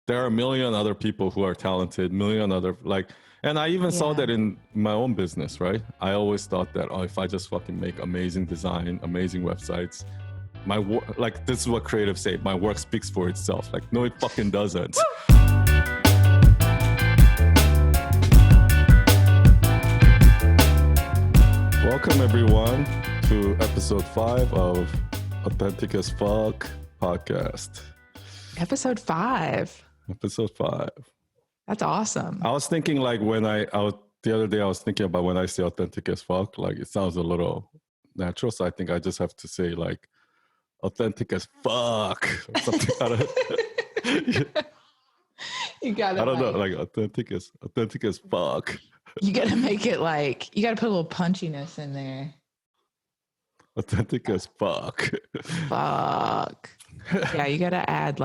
there are a million other people who are talented, million other and I even saw that in my own business, right? I always thought that, if I just fucking make amazing design, amazing websites, my work, this is what creatives say, my work speaks for itself. No, it fucking doesn't. Welcome everyone to episode 5 of Authentic as Fuck podcast. Episode 5. That's awesome. I was thinking the other day I was thinking about when I say authentic as fuck, it sounds a little natural. So I think I just have to say authentic as fuck or something. You gotta, I don't know, authentic as fuck. You gotta make it you gotta put a little punchiness in there. Authentic as fuck. Fuck. Yeah, you gotta add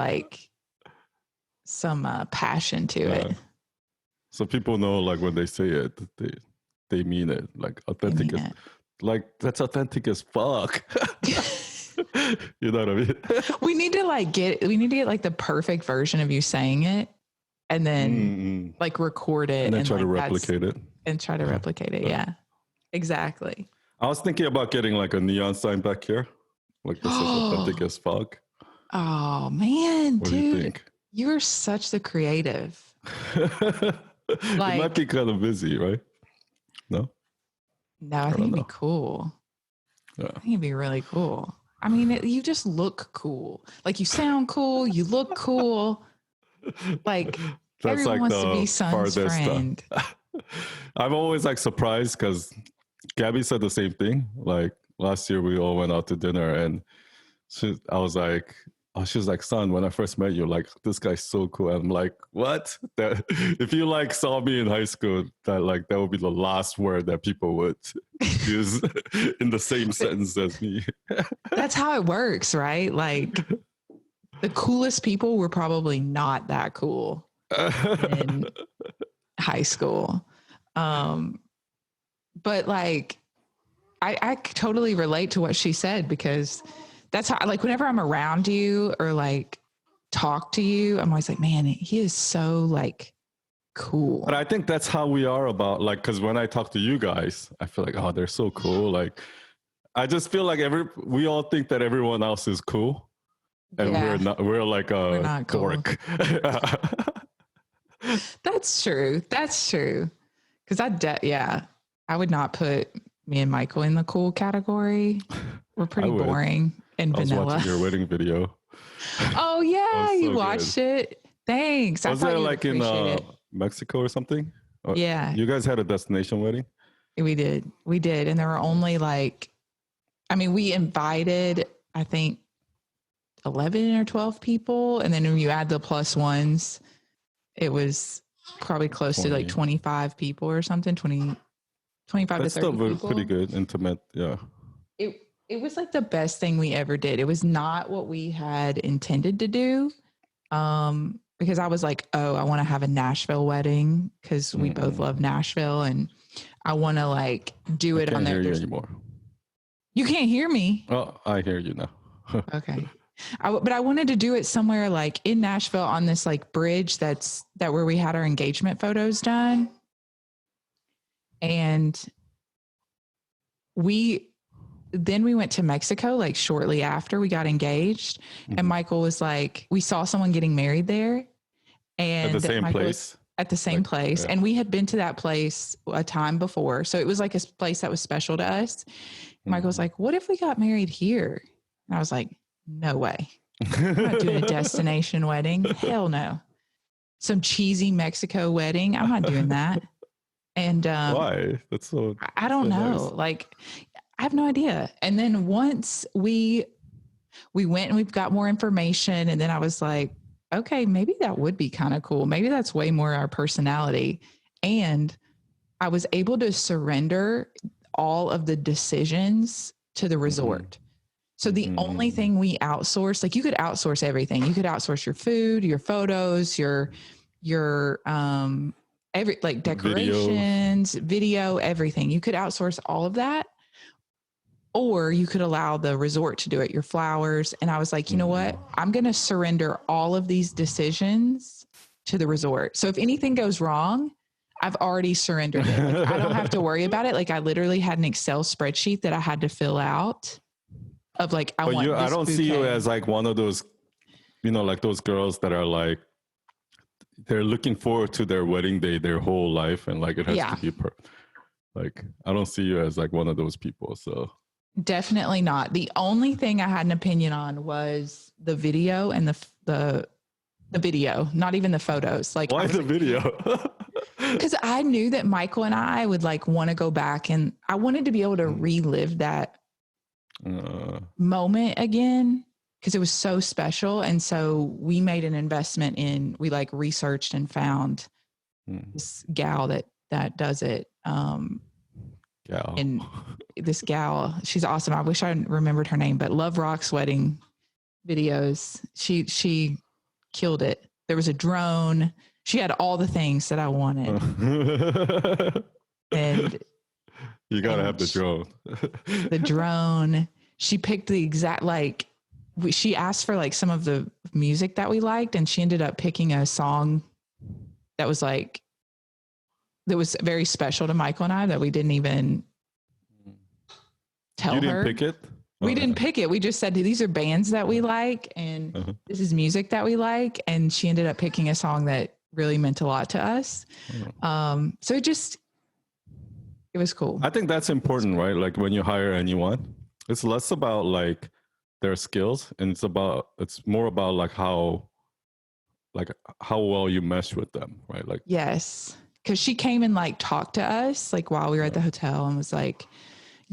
some passion to it. So people know when they say it, they mean it. Authentic as that's authentic as fuck. You know what I mean? We need to get the perfect version of you saying it and then record it and then try to replicate it. And try to replicate it. Yeah. Exactly. I was thinking about getting a neon sign back here. This is authentic as fuck. Oh man, what dude. Do you think? You're such the creative. It might be kind of busy, right? No, I think it'd be cool. Yeah. I think it'd be really cool. I mean, you just look cool. You sound cool. You look cool. That's everyone wants to be Son's friend. I'm always surprised because Gabby said the same thing. Last year we all went out to dinner and I was like, she was like, Son, when I first met you, this guy's so cool. And I'm like, what? That if you saw me in high school, that would be the last word that people would use in the same sentence as me. That's how it works, right? The coolest people were probably not that cool in high school. But I totally relate to what she said because that's how, whenever I'm around you or talk to you, I'm always man, he is so cool. But I think that's how we are about because when I talk to you guys, I feel oh, they're so cool. I just feel we all think that everyone else is cool, and we're not. We're we're not cool. Dork. That's true. Because I would not put me and Michael in the cool category. We're pretty boring and vanilla. I was watching your wedding video. Oh yeah, you watched it. Thanks. Was that in Mexico or something? Yeah. You guys had a destination wedding? We did. And there were only we invited, I think 11 or 12 people. And then when you add the plus ones, it was probably close 20. To 25 people or something, 25 That's to 30 still people. Pretty good, intimate, yeah. It was the best thing we ever did. It was not what we had intended to do. Because I was I want to have a Nashville wedding because we both love Nashville and I want to do it on there. I can't hear you anymore. You can't hear me? Oh, I hear you now. Okay. But I wanted to do it somewhere in Nashville on this bridge that where we had our engagement photos done. And we went to Mexico shortly after we got engaged. And Michael was we saw someone getting married there. And at the same place? At the same place. Yeah. And we had been to that place a time before. So it was a place that was special to us. Michael was what if we got married here? And I was no way. I'm not doing a destination wedding. Hell no. Some cheesy Mexico wedding. I'm not doing that. And why? That's so I don't know. Nice. I have no idea. And then once we went and we've got more information, and then I was okay, maybe that would be kind of cool. Maybe that's way more our personality. And I was able to surrender all of the decisions to the resort. So the only thing we outsourced, you could outsource everything. You could outsource your food, your photos, your decorations, video, everything. You could outsource all of that. Or you could allow the resort to do it, your flowers. And I was you know what? I'm going to surrender all of these decisions to the resort. So if anything goes wrong, I've already surrendered it. Like, I don't have to worry about it. Like I literally had an Excel spreadsheet that I had to fill out of like, I want this I don't see you bouquet. as like one of those, like those girls that are like, they're looking forward to their wedding day their whole life, and like it has to be like, I don't see you as like one of those people. So definitely not. The only thing I had an opinion on was the video and the video, not even the photos. Like, why the video? Because I knew that Michael and I would like want to go back, and I wanted to be able to relive that moment again, because it was so special. And so we made an investment we like researched and found this gal that does it. And this gal, she's awesome. I wish I remembered her name, but Love Rock's wedding videos. She killed it. There was a drone. She had all the things that I wanted. And you gotta have the drone. The drone. She picked the exact, like, she asked for like some of the music that we liked, and she ended up picking a song that was like, that was very special to Michael and I, that we didn't even tell her. You didn't pick it? We didn't pick it. We just said, these are bands that we like, and this is music that we like. And she ended up picking a song that really meant a lot to us. So it was cool. I think that's important, right? Like when you hire anyone, it's less about like their skills, and it's more about like how well you mesh with them, right? Like, yes. Cause she came and like talked to us like while we were at the hotel, and was like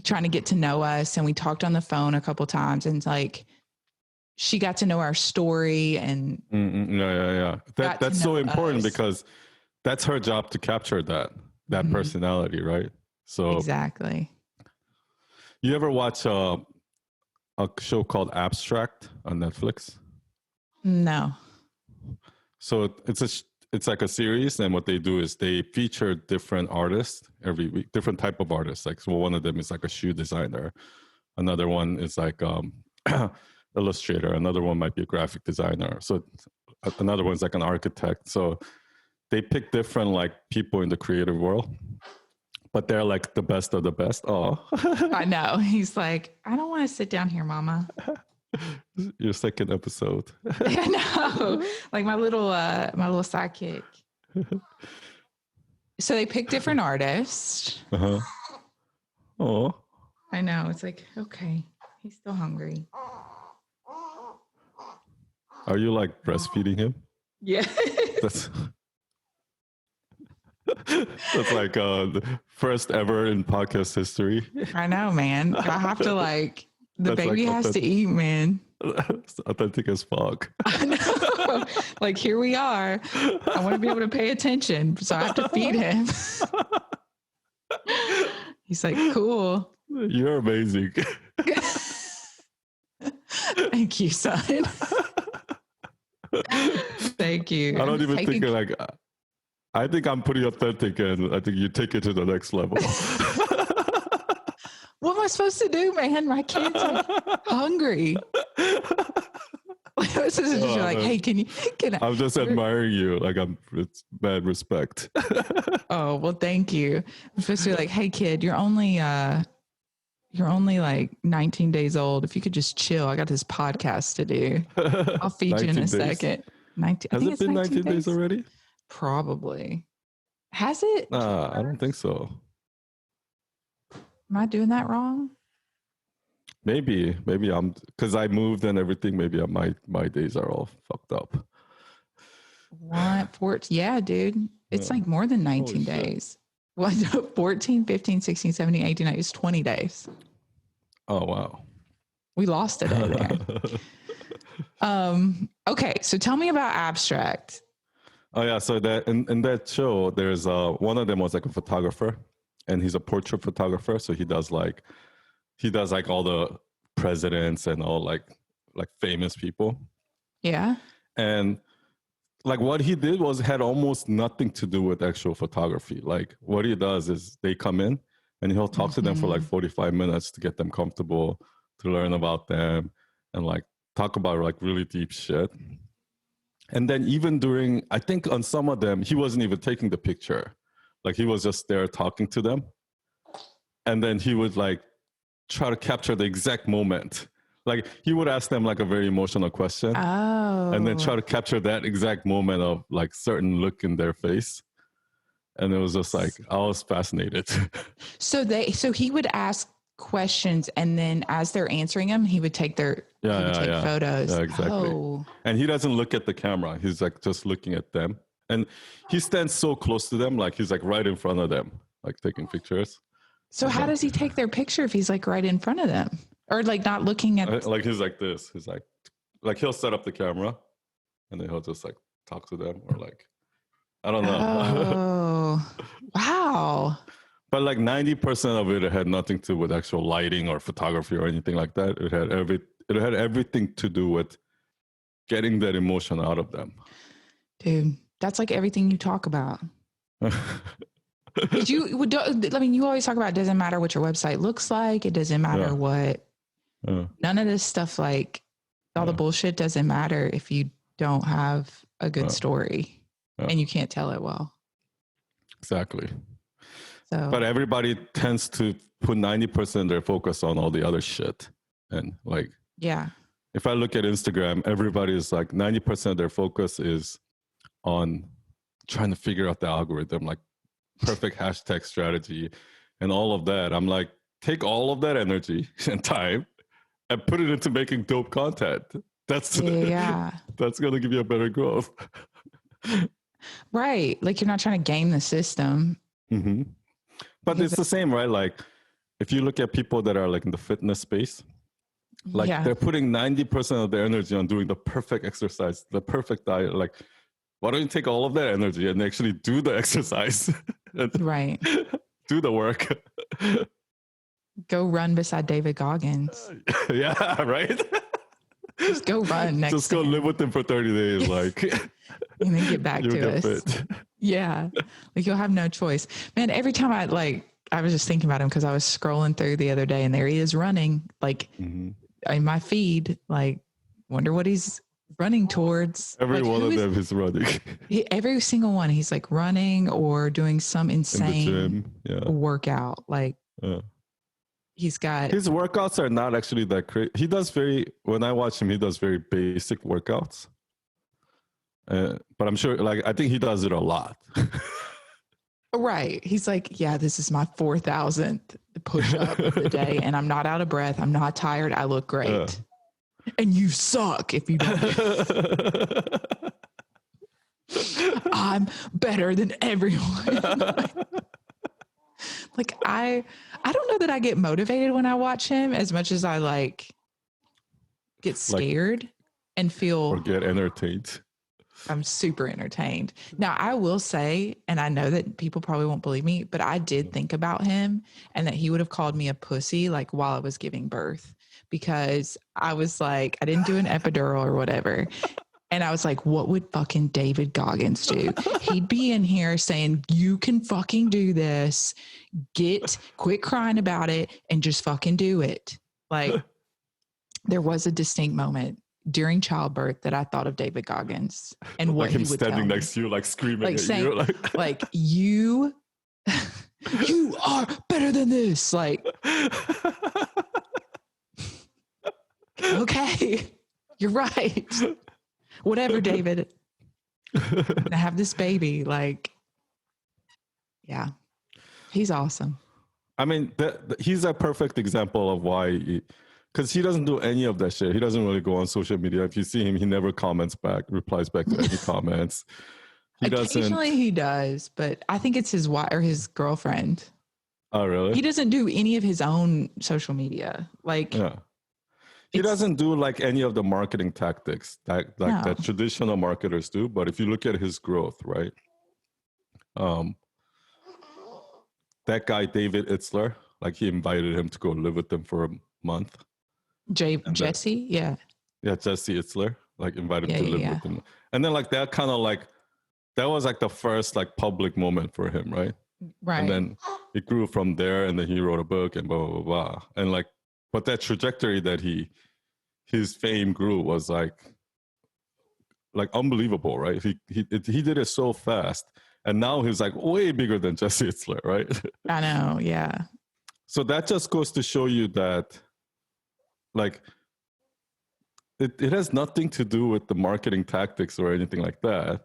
trying to get to know us. And we talked on the phone a couple times, and like, she got to know our story, and that's so important, because that's her job to capture that personality, right? So exactly. You ever watch a show called Abstract on Netflix? No. So it's like a series, and what they do is they feature different artists every week, different type of artists. Like, so one of them is like a shoe designer, another one is like illustrator, another one might be a graphic designer, so another one's like an architect. So they pick different like people in the creative world, but they're like the best of the best. Oh, I know. He's like, I don't want to sit down here, mama. Your second episode. I know. Like my little sidekick. So they pick different artists. Oh, I know. It's like, okay, he's still hungry. Are you like breastfeeding him? Yeah. That's like the first ever in podcast history. I know, man. I have to like, the That's baby like has to eat, man. It's authentic as fuck. I know. Like, here we are. I want to be able to pay attention, so I have to feed him. He's like, cool. You're amazing. Thank you, son. Thank you. I don't even think like, I think I'm pretty authentic, and I think you take it to the next level. What am I supposed to do, man? My kid's like hungry. This is just like, hey, can I? I'm just admiring you. Like, it's mad respect. Oh, well, thank you. I'm supposed to be like, hey, kid, you're only like 19 days old. If you could just chill, I got this podcast to do. I'll feed you in a second. 19. Has it been 19 days already? Probably. Has it? I don't think so. Am I doing that wrong? Maybe I'm, because I moved and everything. Maybe my days are all fucked up. What? 14? Yeah, dude. It's like more than 19 days. What? 14, 15, 16, 17, 18, 19. It's 20 days. Oh, wow. We lost a day there. Okay, so tell me about Abstract. Oh yeah, so that in that show, there's one of them was like a photographer, and he's a portrait photographer. So he does like all the presidents and all like famous people. Yeah. And like what he did had almost nothing to do with actual photography. Like what he does is they come in and he'll talk to them for like 45 minutes to get them comfortable, to learn about them, and like talk about like really deep shit. And then even during, I think on some of them, he wasn't even taking the picture. Like he was just there talking to them. And then he would like try to capture the exact moment. Like he would ask them like a very emotional question and then try to capture that exact moment of like certain look in their face. And it was just like, I was fascinated. So he would ask questions, and then as they're answering them, he would take photos. Yeah, exactly. Oh. And he doesn't look at the camera. He's like just looking at them. And he stands so close to them, like he's like right in front of them, like taking pictures. So how does he take their picture if he's like right in front of them? Or like not looking at... Like he's like this. He's like he'll set up the camera and then he'll just like talk to them or like, I don't know. Oh, wow. But like 90% of it had nothing to do with actual lighting or photography or anything like that. It had everything to do with getting that emotion out of them. Dude, that's like everything you talk about. You always talk about it doesn't matter what your website looks like. It doesn't matter what. None of this stuff, like all the bullshit doesn't matter if you don't have a good story and you can't tell it well. Exactly. So, but everybody tends to put 90% of their focus on all the other shit. And like, if I look at Instagram, everybody is like 90% of their focus is on trying to figure out the algorithm, like perfect hashtag strategy and all of that. I'm like, take all of that energy and time and put it into making dope content. That's that's going to give you a better growth. Right. Like you're not trying to game the system. Mm-hmm. But it's the same, right? Like if you look at people that are like in the fitness space, like they're putting 90% of their energy on doing the perfect exercise, the perfect diet. Like, why don't you take all of that energy and actually do the exercise? Right. Do the work. Go run beside David Goggins. Yeah, right? Just go run next Just go live with him for 30 days. Like, and then get back to us. Fit. Yeah. Like you'll have no choice. Man, every time I was just thinking about him because I was scrolling through the other day and there he is running like in my feed, like wonder what he's running towards. Every one of them is running. Every single one. He's like running or doing some insane workout. Like he's got... His workouts are not actually that crazy. He does when I watch him, he does very basic workouts. But I'm sure, like, I think he does it a lot. Right. He's like, this is my 4,000th push-up of the day, and I'm not out of breath. I'm not tired. I look great. And you suck if you don't. I'm better than everyone. Like, I don't know that I get motivated when I watch him as much as I, like, get scared and feel... Or get entertained. I'm super entertained. Now, I will say, and I know that people probably won't believe me, but I did think about him and that he would have called me a pussy like while I was giving birth, because I was like, I didn't do an epidural or whatever. And I was like, what would fucking David Goggins do? He'd be in here saying, you can fucking do this. Quit crying about it and just fucking do it. Like there was a distinct moment during childbirth that I thought of David Goggins and what he would tell me. Like him standing next to you, like screaming like at saying, you. Like you are better than this. Like, okay, you're right. Whatever, David. I'm gonna have this baby. Like, yeah, he's awesome. I mean, he's a perfect example of why... Because he doesn't do any of that shit. He doesn't really go on social media. If you see him, he never replies back to any comments. Occasionally he does, but I think it's his wife or his girlfriend. Oh, really? He doesn't do any of his own social media. Like, he doesn't do like any of the marketing tactics that traditional marketers do. But if you look at his growth, right? That guy, David Itzler, like he invited him to go live with them for a month. Jesse, Jesse Itzler, like invited to live with him, and then like that kind of like that was like the first like public moment for him, right? And then it grew from there, and then he wrote a book and blah blah blah, and like, but that trajectory that his fame grew was like like unbelievable, right? He did it so fast, and now he's like way bigger than Jesse Itzler, right? I know. Yeah. So that just goes to show you that, like, it has nothing to do with the marketing tactics or anything like that.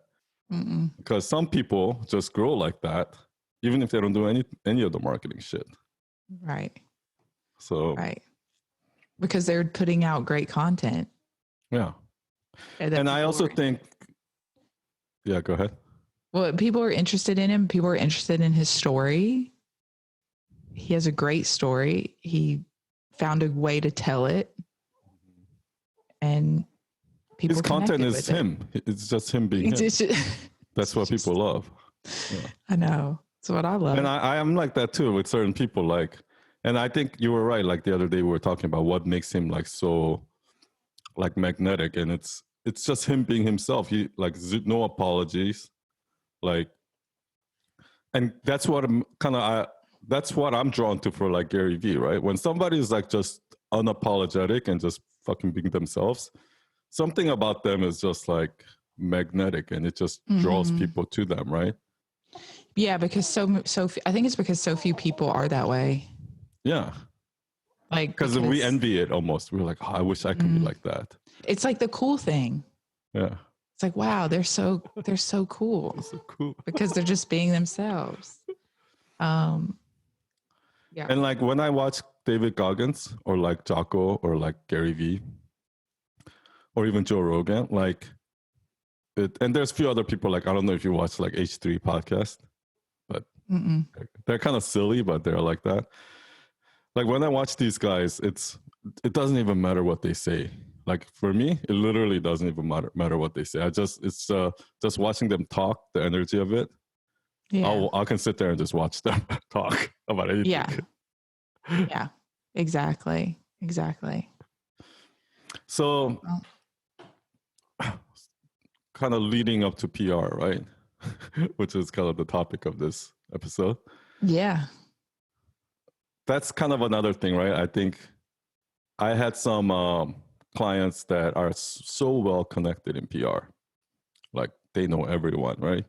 Mm-mm. Because some people just grow like that, even if they don't do any of the marketing shit. Right. So Right. Because they're putting out great content. yeah. And And I also think, yeah, go ahead. Well, people are interested in him. People are interested in his story. He has a great story. He found a way to tell it, and people His content connected is with him. It's just him being him. That's what people love. Yeah. I know. That's what I love. And I am like that too with certain people. Like, and I think you were right. Like the other day we were talking about what makes him like so like magnetic, and it's just him being himself. He like no apologies, like, and that's what I'm that's what I'm drawn to for like Gary Vee, right? When somebody is like just unapologetic and just fucking being themselves, something about them is just like magnetic, and it just draws people to them, right? Yeah, because so I think it's because so few people are that way. Yeah, like because we envy it almost. We're like, oh, I wish I could be like that. It's like the cool thing. Yeah, it's like, wow, they're so cool. They're so cool because they're just being themselves. Yeah. And like when I watch David Goggins or like Jocko or like Gary Vee or even Joe Rogan, like it, and there's a few other people, like I don't know if you watch like H3 podcast, but they're kind of silly, but they're like that. Like when I watch these guys, it doesn't even matter what they say. Like for me, it literally doesn't even matter what they say. It's just watching them talk, the energy of it. Yeah. I can sit there and just watch them talk about anything. Yeah. Yeah. Exactly. So kind of leading up to PR, right? Which is kind of the topic of this episode. Yeah. That's kind of another thing, right? I think I had some clients that are so well connected in PR. Like they know everyone, right?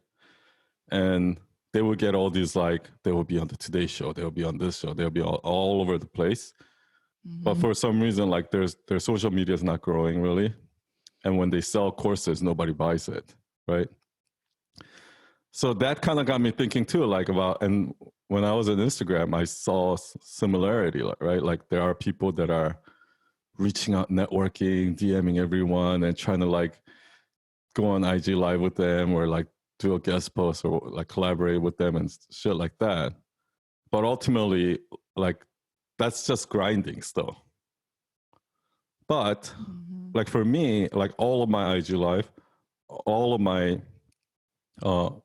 And they will get all these, like, they will be on the Today Show, they'll be on this show, they'll be all over the place. But for some reason, like their social media is not growing really. And when they sell courses, nobody buys it, right? So that kind of got me thinking too, like about, and when I was on Instagram, I saw similarity, right? Like there are people that are reaching out, networking, DMing everyone and trying to like go on IG Live with them or like do a guest post or like collaborate with them and shit like that. But ultimately, like that's just grinding still. But like for me, like all of my IG Live, all of my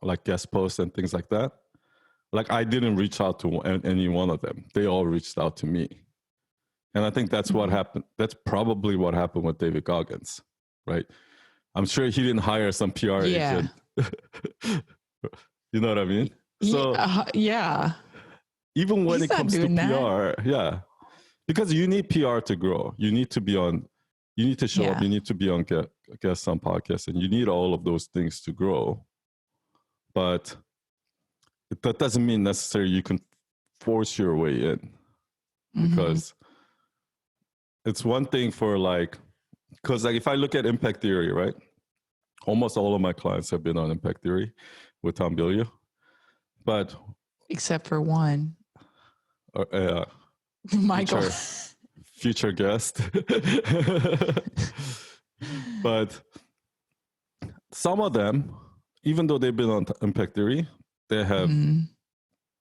like guest posts and things like that, like I didn't reach out to any one of them. They all reached out to me. And I think that's what happened. That's probably what happened with David Goggins, right? I'm sure he didn't hire some PR agent. You know what I mean? So yeah. Even when it comes to PR, yeah. Because you need PR to grow. You need to be on, you need to show up, you need to be on guests on podcasts, and you need all of those things to grow. But that doesn't mean necessarily you can force your way in. Because it's one thing for like, because like if I look at impact theory, right? Almost all of my clients have been on impact theory with Tom Bilyeu. But except for one. Michael. Future guest. But some of them, even though they've been on impact theory, they have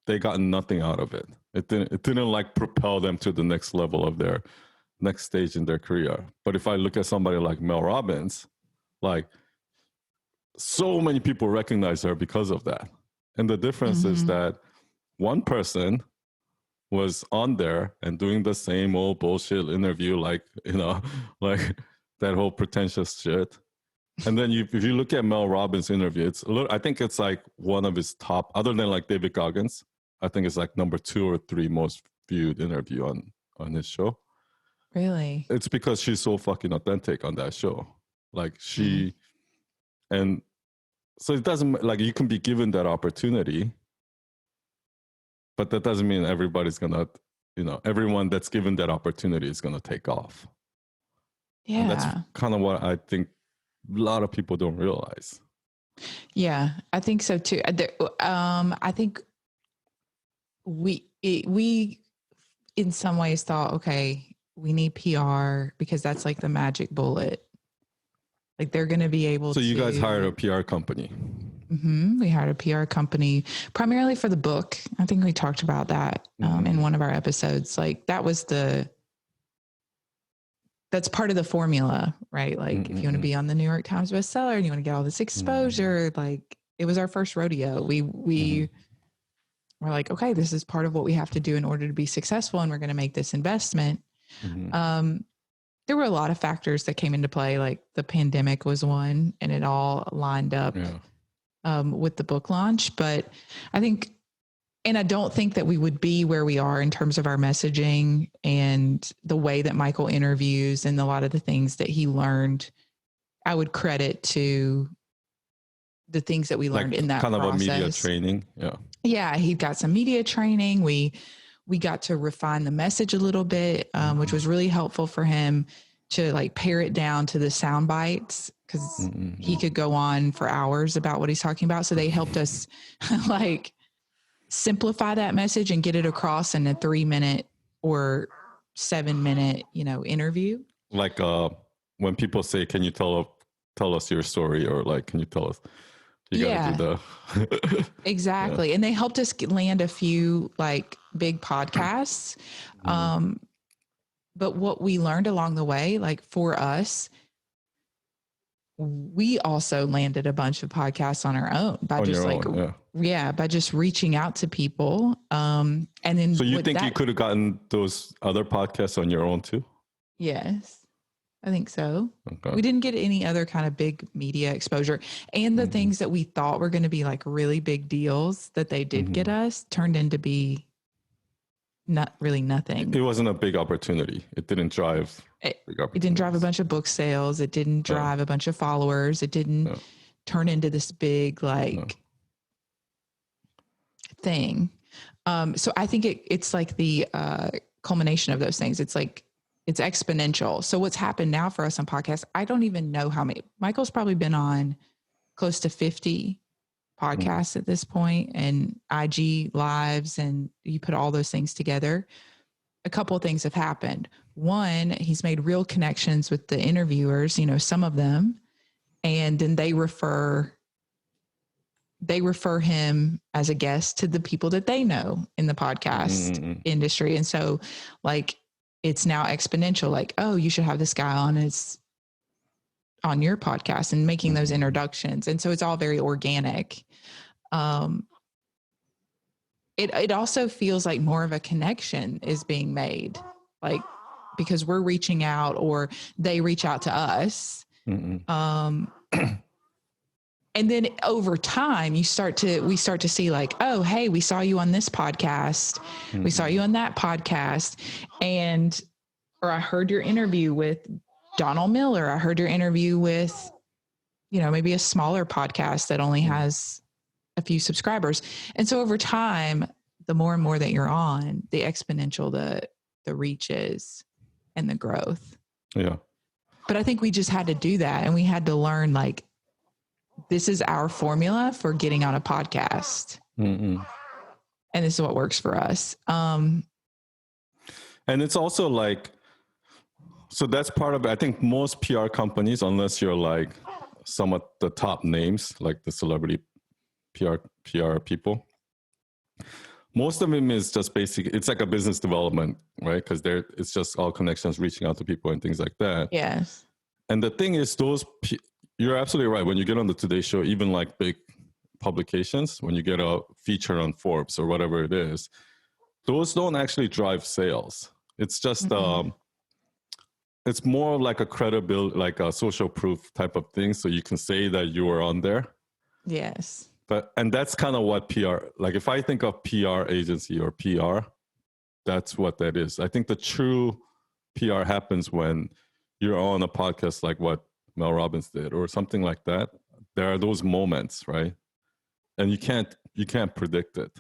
they gotten nothing out of it. It didn't like propel them to the next level of their next stage in their career. But if I look at somebody like Mel Robbins, like so many people recognize her because of that. And the difference is that one person was on there and doing the same old bullshit interview, like, you know, like that whole pretentious shit. And then if you look at Mel Robbins' interview, I think it's like one of his top, other than like David Goggins, I think it's like number 2 or 3 most viewed interview on his show. Really? It's because she's so fucking authentic on that show. Like she And so it doesn't, like, you can be given that opportunity, but that doesn't mean everybody's gonna, everyone that's given that opportunity is gonna take off. Yeah. And that's kind of what I think a lot of people don't realize. Yeah, I think so too. I think we in some ways thought, okay, we need PR because that's like the magic bullet. Like they're going to be able to. So you guys hired a PR company. Mm-hmm. We hired a PR company primarily for the book. I think we talked about that in one of our episodes. Like that's part of the formula, right? Like if you want to be on the New York Times bestseller and you want to get all this exposure, like it was our first rodeo. We were like, okay, this is part of what we have to do in order to be successful, and we're going to make this investment. There were a lot of factors that came into play, like the pandemic was one, and it all lined up with the book launch. But I think, and I don't think that we would be where we are in terms of our messaging and the way that Michael interviews and a lot of the things that he learned, I would credit to the things that we learned in that kind process. Of a media training. Yeah, he got some media training. We got to refine the message a little bit, which was really helpful for him to like pare it down to the sound bites, because he could go on for hours about what he's talking about. So they helped us like simplify that message and get it across in a 3-minute or 7-minute, interview. Like when people say, can you tell us your story, or like, can you tell us? You gotta do the exactly. And they helped us land a few like big podcasts. But what we learned along the way, like for us, we also landed a bunch of podcasts on our own by by just reaching out to people. And then so you think you could have gotten those other podcasts on your own too? Yes. I think so. Okay. We didn't get any other kind of big media exposure. And the things that we thought were going to be like really big deals that they did get us turned into be not really nothing. It wasn't a big opportunity. It didn't drive it didn't drive a bunch of book sales. It didn't drive a bunch of followers. It didn't turn into this big thing. So I think it's like the culmination of those things. It's like it's exponential. So what's happened now for us on podcasts, I don't even know how many. Michael's probably been on close to 50 podcasts at this point, and IG lives, and you put all those things together. A couple of things have happened. One, he's made real connections with the interviewers, some of them, and then they refer him as a guest to the people that they know in the podcast industry. And so like, it's now exponential. Like, oh, you should have this guy on your podcast, and making those introductions. And so it's all very organic. It also feels like more of a connection is being made, like, because we're reaching out or they reach out to us. And then over time, we start to see like, oh, hey, we saw you on this podcast. We saw you on that podcast. Or I heard your interview with Donald Miller. I heard your interview with, maybe a smaller podcast that only has a few subscribers. And so over time, the more and more that you're on, the exponential, the reach is and the growth. Yeah. But I think we just had to do that. And we had to learn like, this is our formula for getting on a podcast. And this is what works for us. And it's also like, so that's part of it. I think most PR companies, unless you're like some of the top names, like the celebrity PR people, most of them is just basically, it's like a business development, right? Because it's just all connections, reaching out to people and things like that. Yes. And the thing is, you're absolutely right. When you get on the Today Show, even like big publications, when you get a feature on Forbes or whatever it is, those don't actually drive sales. It's just, it's more like a credibility, like a social proof type of thing. So you can say that you were on there. Yes. And that's kind of what PR, like if I think of PR agency or PR, that's what that is. I think the true PR happens when you're on a podcast like what Mel Robbins did or something like that. there are those moments, right? And you can't predict it.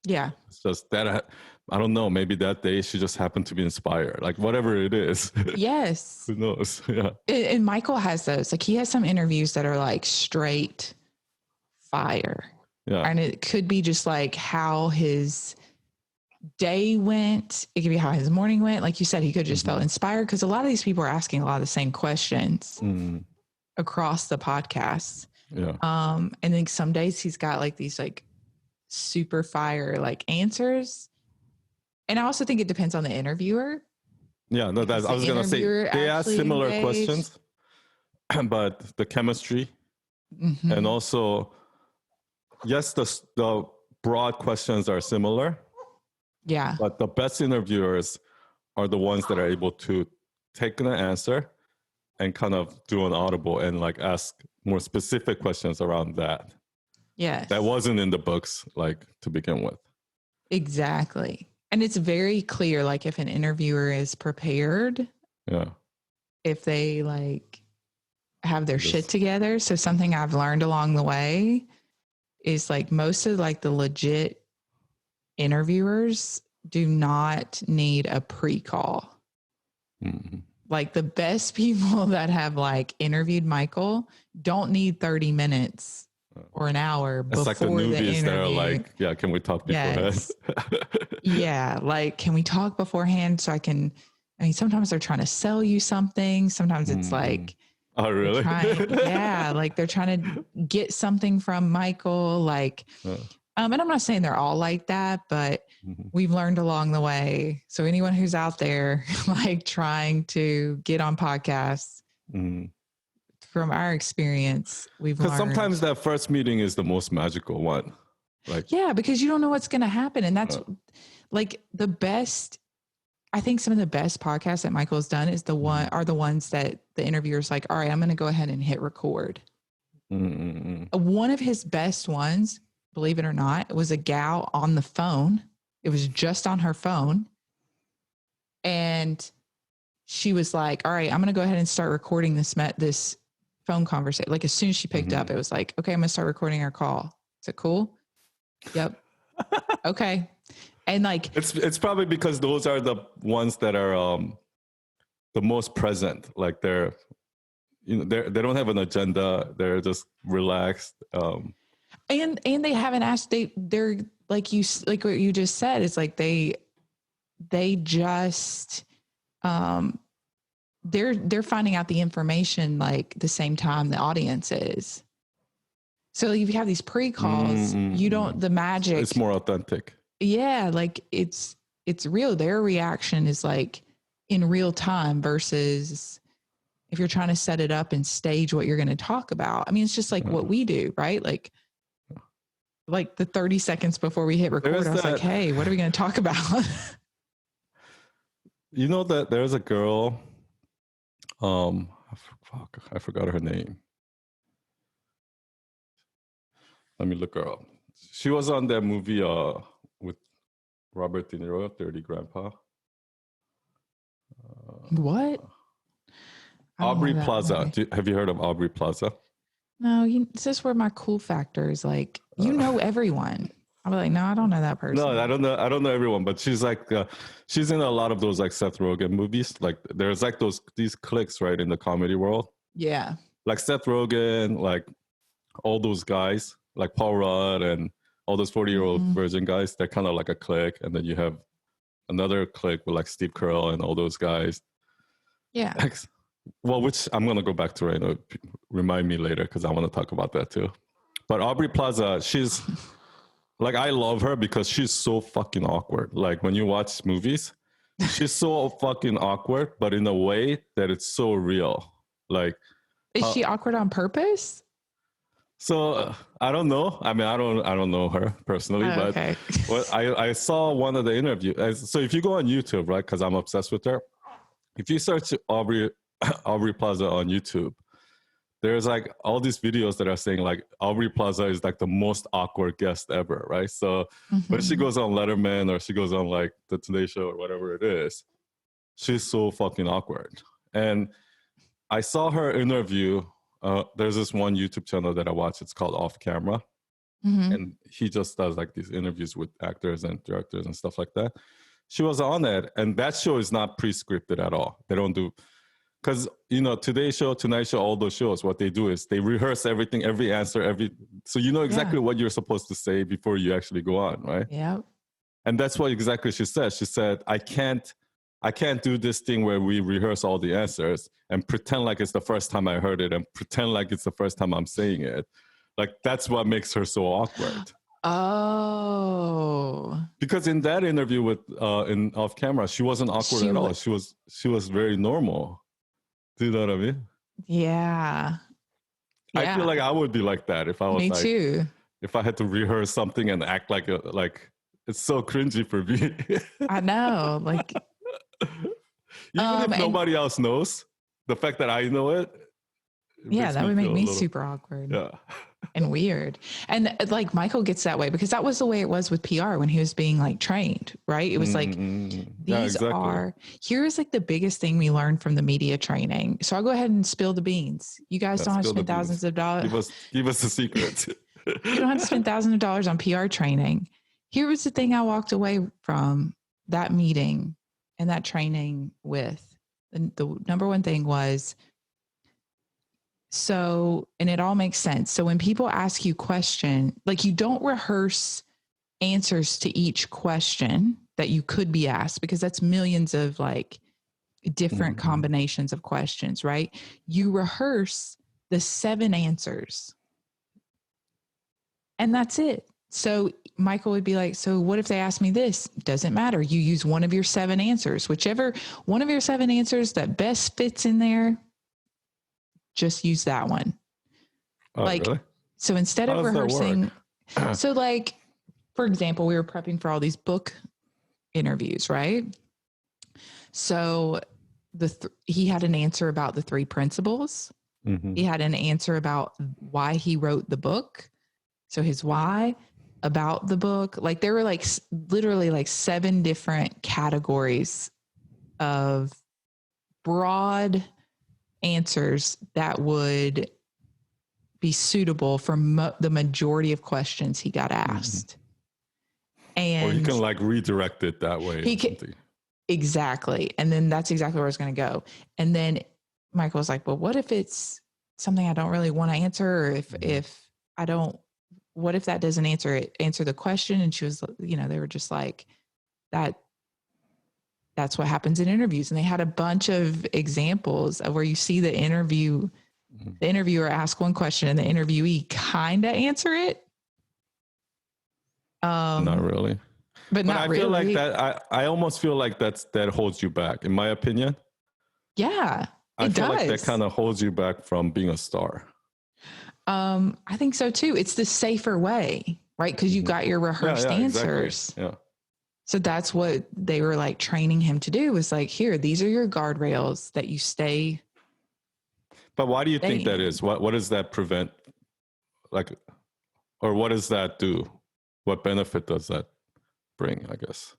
Yeah. It's just that I don't know. Maybe that day she just happened to be inspired, like whatever it is. Yes. Who knows? Yeah. And Michael has those. Like he has some interviews that are like straight fire. Yeah. And it could be just like how his day went. It could be how his morning went. Like you said, he could just felt inspired because a lot of these people are asking a lot of the same questions across the podcast. Yeah. And then some days he's got like these like super fire like answers. And I also think it depends on the interviewer. Yeah, no, I was gonna say they ask similar questions, but the chemistry and also, yes, the broad questions are similar. Yeah. But the best interviewers are the ones that are able to take an answer and kind of do an audible and like ask more specific questions around that. Yes. That wasn't in the books, like to begin with. Exactly. And it's very clear, like if an interviewer is prepared, if they like have their shit together. So something I've learned along the way is like most of like the legit interviewers do not need a pre-call. Like the best people that have like interviewed Michael don't need 30 minutes or an hour before like the newbies that are like, yeah, can we talk beforehand? Yeah, like can we talk beforehand so I mean, sometimes they're trying to sell you something. Sometimes it's like, oh really? Like they're trying to get something from Michael. Like, and I'm not saying they're all like that, but we've learned along the way. So anyone who's out there like trying to get on podcasts, from our experience, we've learned. Because sometimes that first meeting is the most magical one. Like, yeah, because you don't know what's going to happen. And that's like the best. I think some of the best podcasts that Michael's done is the ones that the interviewer's like, all right, I'm going to go ahead and hit record. One of his best ones, believe it or not, was a gal on the phone. It was just on her phone. And she was like, all right, I'm going to go ahead and start recording this phone conversation. Like as soon as she picked up, it was like, okay, I'm going to start recording our call. Is it cool? Yep. Okay. And like, it's probably because those are the ones that are the most present. Like they don't have an agenda. They're just relaxed. And they haven't asked, they're like what you just said. It's like they just, they're finding out the information like the same time the audience is. So if you have these pre-calls, you don't, the magic. It's more authentic. Yeah. Like it's real. Their reaction is like in real time versus if you're trying to set it up and stage what you're going to talk about. I mean, it's just like what we do, right? Like the 30 seconds before we hit record, I was like, hey, what are we going to talk about? You know that there's a girl, I forgot her name. Let me look her up. She was on that movie with Robert De Niro, Dirty Grandpa. What? Aubrey Plaza. Have you heard of Aubrey Plaza? No, this is where my cool factor is like, you know everyone. I'm like, no, I don't know that person. No, I don't know everyone, but she's like, she's in a lot of those like Seth Rogen movies. Like there's like these cliques, right, in the comedy world. Yeah. Like Seth Rogen, like all those guys, like Paul Rudd and all those 40-year-old virgin guys. They're kind of like a clique. And then you have another clique with like Steve Carell and all those guys. Yeah. Well, which I'm going to go back to right now. Remind me later because I want to talk about that too. But Aubrey Plaza, she's like, I love her because she's so fucking awkward. Like when you watch movies, she's so fucking awkward, but in a way that it's so real. Like, is she awkward on purpose? So I don't know. I mean, I don't know her personally, but okay. I saw one of the interviews. So if you go on YouTube, right, because I'm obsessed with her, if you search Aubrey Plaza on YouTube, there's like all these videos that are saying like Aubrey Plaza is like the most awkward guest ever, right? So when she goes on Letterman or she goes on like the Today Show or whatever it is, she's so fucking awkward. And I saw her interview there's this one YouTube channel that I watch. It's called Off Camera. Mm-hmm. And he just does like these interviews with actors and directors and stuff like that. She was on it, and that show is not pre-scripted at all. They don't do, because Today's Show, Tonight Show, all those shows, what they do is they rehearse everything, every answer, so you know exactly what you're supposed to say before you actually go on, right? Yeah. And that's what exactly she said. She said, I can't do this thing where we rehearse all the answers and pretend like it's the first time I heard it and pretend like it's the first time I'm saying it. Like, that's what makes her so awkward. Oh. Because in that interview with in Off Camera, she wasn't awkward at all. She was very normal. Do you know what I mean? Yeah. I feel like I would be like that if I was Me too. If I had to rehearse something and act like it's so cringy for me. I know. Like, even if nobody else knows, the fact that I know it that would make me super awkward. Yeah. And weird. And like Michael gets that way because that was the way it was with PR when he was being like trained, right? It was like, here's like the biggest thing we learned from the media training. So I'll go ahead and spill the beans. You guys don't have to spend thousands of dollars. Give us the secret. You don't have to spend thousands of dollars on PR training. Here was the thing I walked away from that meeting and that training with. The number one thing was, and it all makes sense. So when people ask you question, like you don't rehearse answers to each question that you could be asked because that's millions of like different combinations of questions, right? You rehearse the 7 answers and that's it. So Michael would be like, so what if they ask me this? Doesn't matter. You use one of your 7 answers, whichever one of your 7 answers that best fits in there. Just use that one. Oh, really? So instead of rehearsing, so like, for example, we were prepping for all these book interviews, right? So he had an answer about the 3 principles. Mm-hmm. He had an answer about why he wrote the book. So his why about the book, like there were like literally like 7 different categories of broad answers that would be suitable for the majority of questions he got asked. And or you can like redirect it that way. He can, exactly. And then that's exactly where I was going to go. And then Michael was like, well, what if it's something I don't really want to answer? Or if I don't, what if that doesn't answer the question? And she was, they were just like that's what happens in interviews. And they had a bunch of examples of where you see the interviewer ask one question and the interviewee kind of answer it. Not really. But not I really. feel like that. I almost feel like that holds you back, in my opinion. Yeah, I feel like that kind of holds you back from being a star. I think so too. It's the safer way, right? Because you got your rehearsed answers. Exactly. Yeah. So that's what they were like training him to do, was like, here, these are your guardrails that you stay. But why do you think that is? What does that prevent? Like, or what does that do? What benefit does that bring, I guess?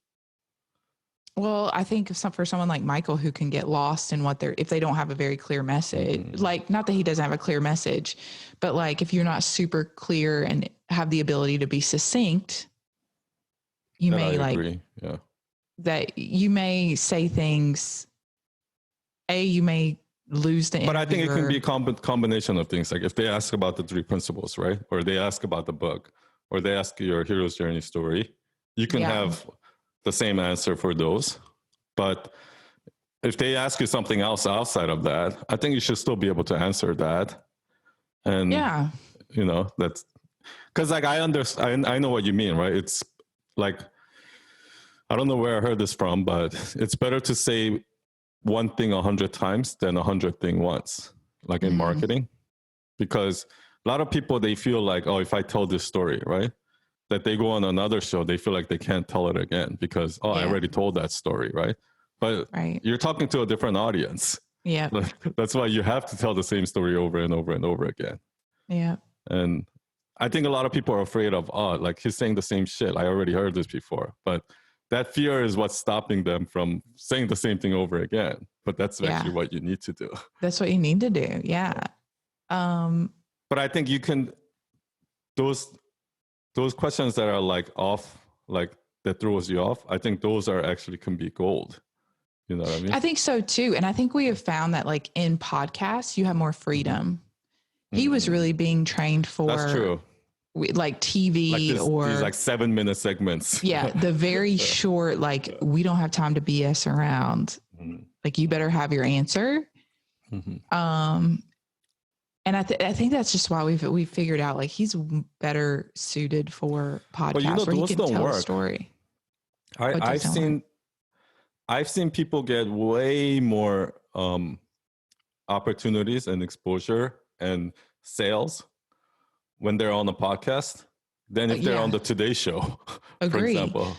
Well, I think for someone like Michael who can get lost in if they don't have a very clear message, like not that he doesn't have a clear message, but like if you're not super clear and have the ability to be succinct, you may that you may say things, you may lose the interviewer. But I think it can be a combination of things. Like if they ask about the 3 principles, right? Or they ask about the book, or they ask your hero's journey story, you can have the same answer for those. But if they ask you something else outside of that, I think you should still be able to answer that. And that's because like I understand, I know what you mean, right? It's like, I don't know where I heard this from, but it's better to say one thing 100 times than 100 things once, like in marketing, because a lot of people, they feel like, oh, if I tell this story, right, that they go on another show, they feel like they can't tell it again because, I already told that story, right? But you're talking to a different audience. Yeah. That's why you have to tell the same story over and over and over again. Yeah. And I think a lot of people are afraid of, like he's saying the same shit. I already heard this before. But that fear is what's stopping them from saying the same thing over again. But that's actually what you need to do. That's what you need to do. Yeah. But I think you can, those questions that are like off, like that throws you off, I think those are actually can be gold. You know what I mean? I think so too. And I think we have found that like in podcasts, you have more freedom. He was really being trained for That's true. Like TV Like these like 7-minute segments. Yeah. The very short, like we don't have time to BS around. Like you better have your answer. And I think that's just why we've figured out like he's better suited for podcasts where he can tell a story. I've seen people get way more opportunities and exposure and sales when they're on a podcast than if they're on the Today Show, for example.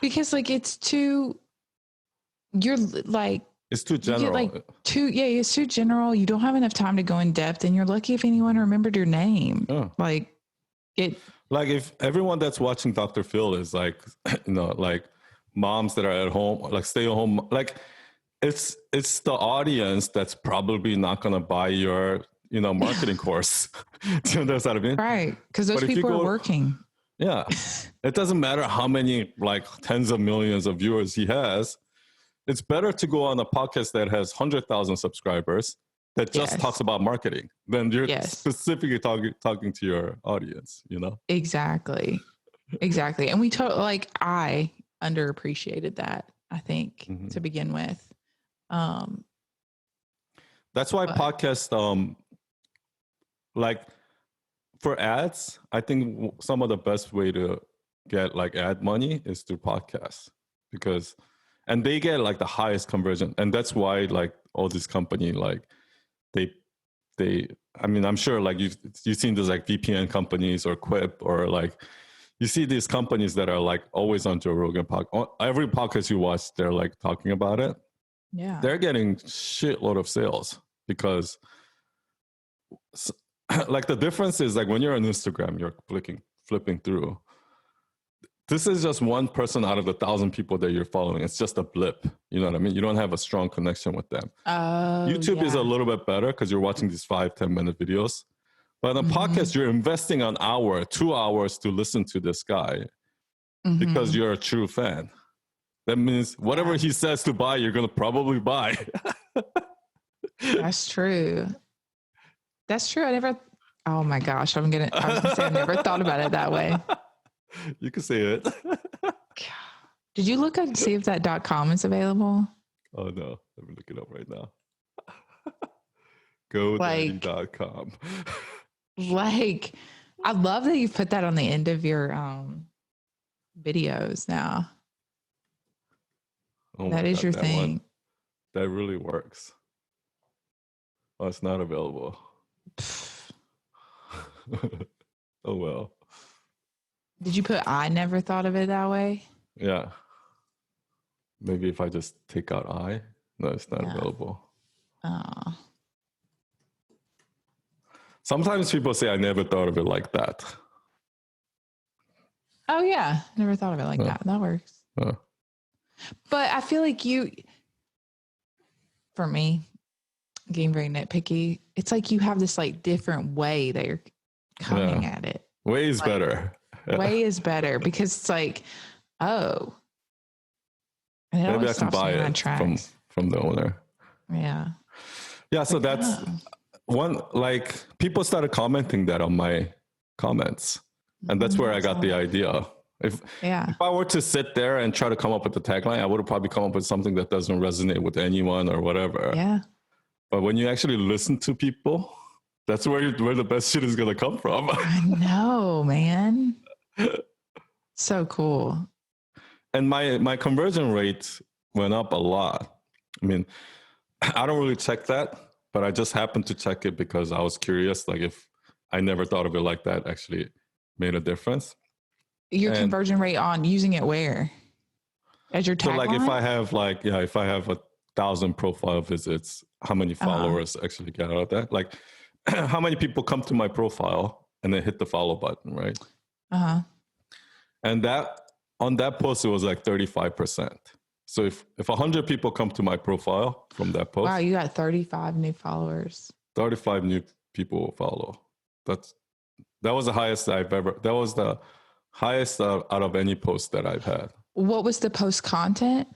Because like it's too general. It's too general. You don't have enough time to go in depth, and you're lucky if anyone remembered your name. Oh. Like if everyone that's watching Dr. Phil is like, like moms that are at home, like stay at home, like it's the audience that's probably not going to buy your, marketing course. Do you understand what I mean? Right. Because those people are working. Yeah. It doesn't matter how many like tens of millions of viewers he has. It's better to go on a podcast that has 100,000 subscribers that just talks about marketing than you're specifically talking to your audience, Exactly. And I underappreciated that, I think, to begin with. That's why podcasts, like for ads, I think some of the best way to get like ad money is through podcasts and they get like the highest conversion. And that's why like all these companies, like I'm sure like you've seen those like VPN companies or Quip or like, you see these companies that are like always on Joe Rogan podcast. Every podcast you watch, they're like talking about it. Yeah. They're getting shitload of sales because like the difference is like when you're on Instagram, you're flipping through. This is just one person out of 1,000 people that you're following. It's just a blip. You know what I mean? You don't have a strong connection with them. YouTube is a little bit better because you're watching these 5-10 minute videos. But on a podcast, you're investing an hour, 2 hours to listen to this guy because you're a true fan. That means whatever he says to buy, you're going to probably buy. That's true. Oh my gosh. I was going to say I never thought about it that way. You can say it. Did you look up to see if that .com is available? Oh no. Let me look it up right now. GoDaddy.com. Like, I love that you put that on the end of your videos now. Oh that is your thing. That really works. Oh, it's not available. Oh well. Did you put I never thought of it that way? Yeah. Maybe if I just take out I. No, it's not available. Oh. Sometimes people say I never thought of it like that. Oh yeah. Never thought of it like that. That works. But I feel like for me, getting very nitpicky, it's like you have this like different way that you're coming at it. Way is better. Way is better because it's like, oh. And maybe I can buy it from the owner. Yeah. Yeah, so that's one, like people started commenting that on my comments. And that's where I got the idea. If I were to sit there and try to come up with the tagline, I would have probably come up with something that doesn't resonate with anyone or whatever. Yeah. But when you actually listen to people, that's where the best shit is going to come from. I know, man. So cool. And my conversion rate went up a lot. I mean, I don't really check that, but I just happened to check it because I was curious, like if I never thought of it like that actually made a difference. Your conversion rate on using it where? As your tagline? So like if I have 1,000 profile visits, how many followers actually get out of that? Like how many people come to my profile and then hit the follow button, right? And that on that post, it was like 35%. So if 100 people come to my profile from that post. Wow, you got 35 new followers. 35 new people will follow. That was the highest that was the highest out of any post that I've had. What was the post content?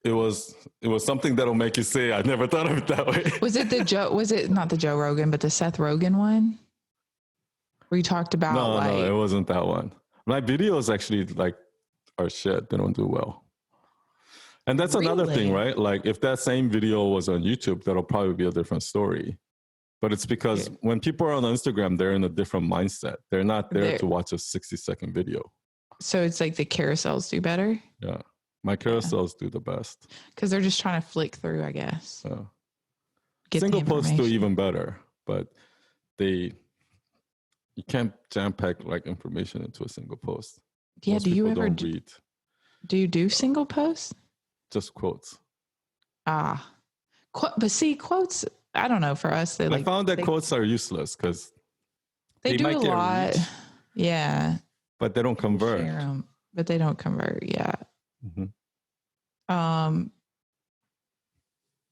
It was something that'll make you say, I never thought of it that way. Was it not the Joe Rogan, but the Seth Rogen one? Where you talked about no, it wasn't that one. My videos actually like are shit. They don't do well. And that's another thing, right? Like if that same video was on YouTube, that'll probably be a different story. But it's because when people are on Instagram, they're in a different mindset. They're not there to watch a 60-second video. So it's like the carousels do better? Yeah. My carousels do the best. Because they're just trying to flick through, I guess. Single posts do even better, but you can't jam pack like information into a single post. Yeah, Most do you ever read. Do you do single posts? Just quotes. But see, quotes, I don't know, for us, I found that quotes are useless because they do might a get lot. reach, yeah. But they don't convert. But they don't convert, yeah. Mm-hmm.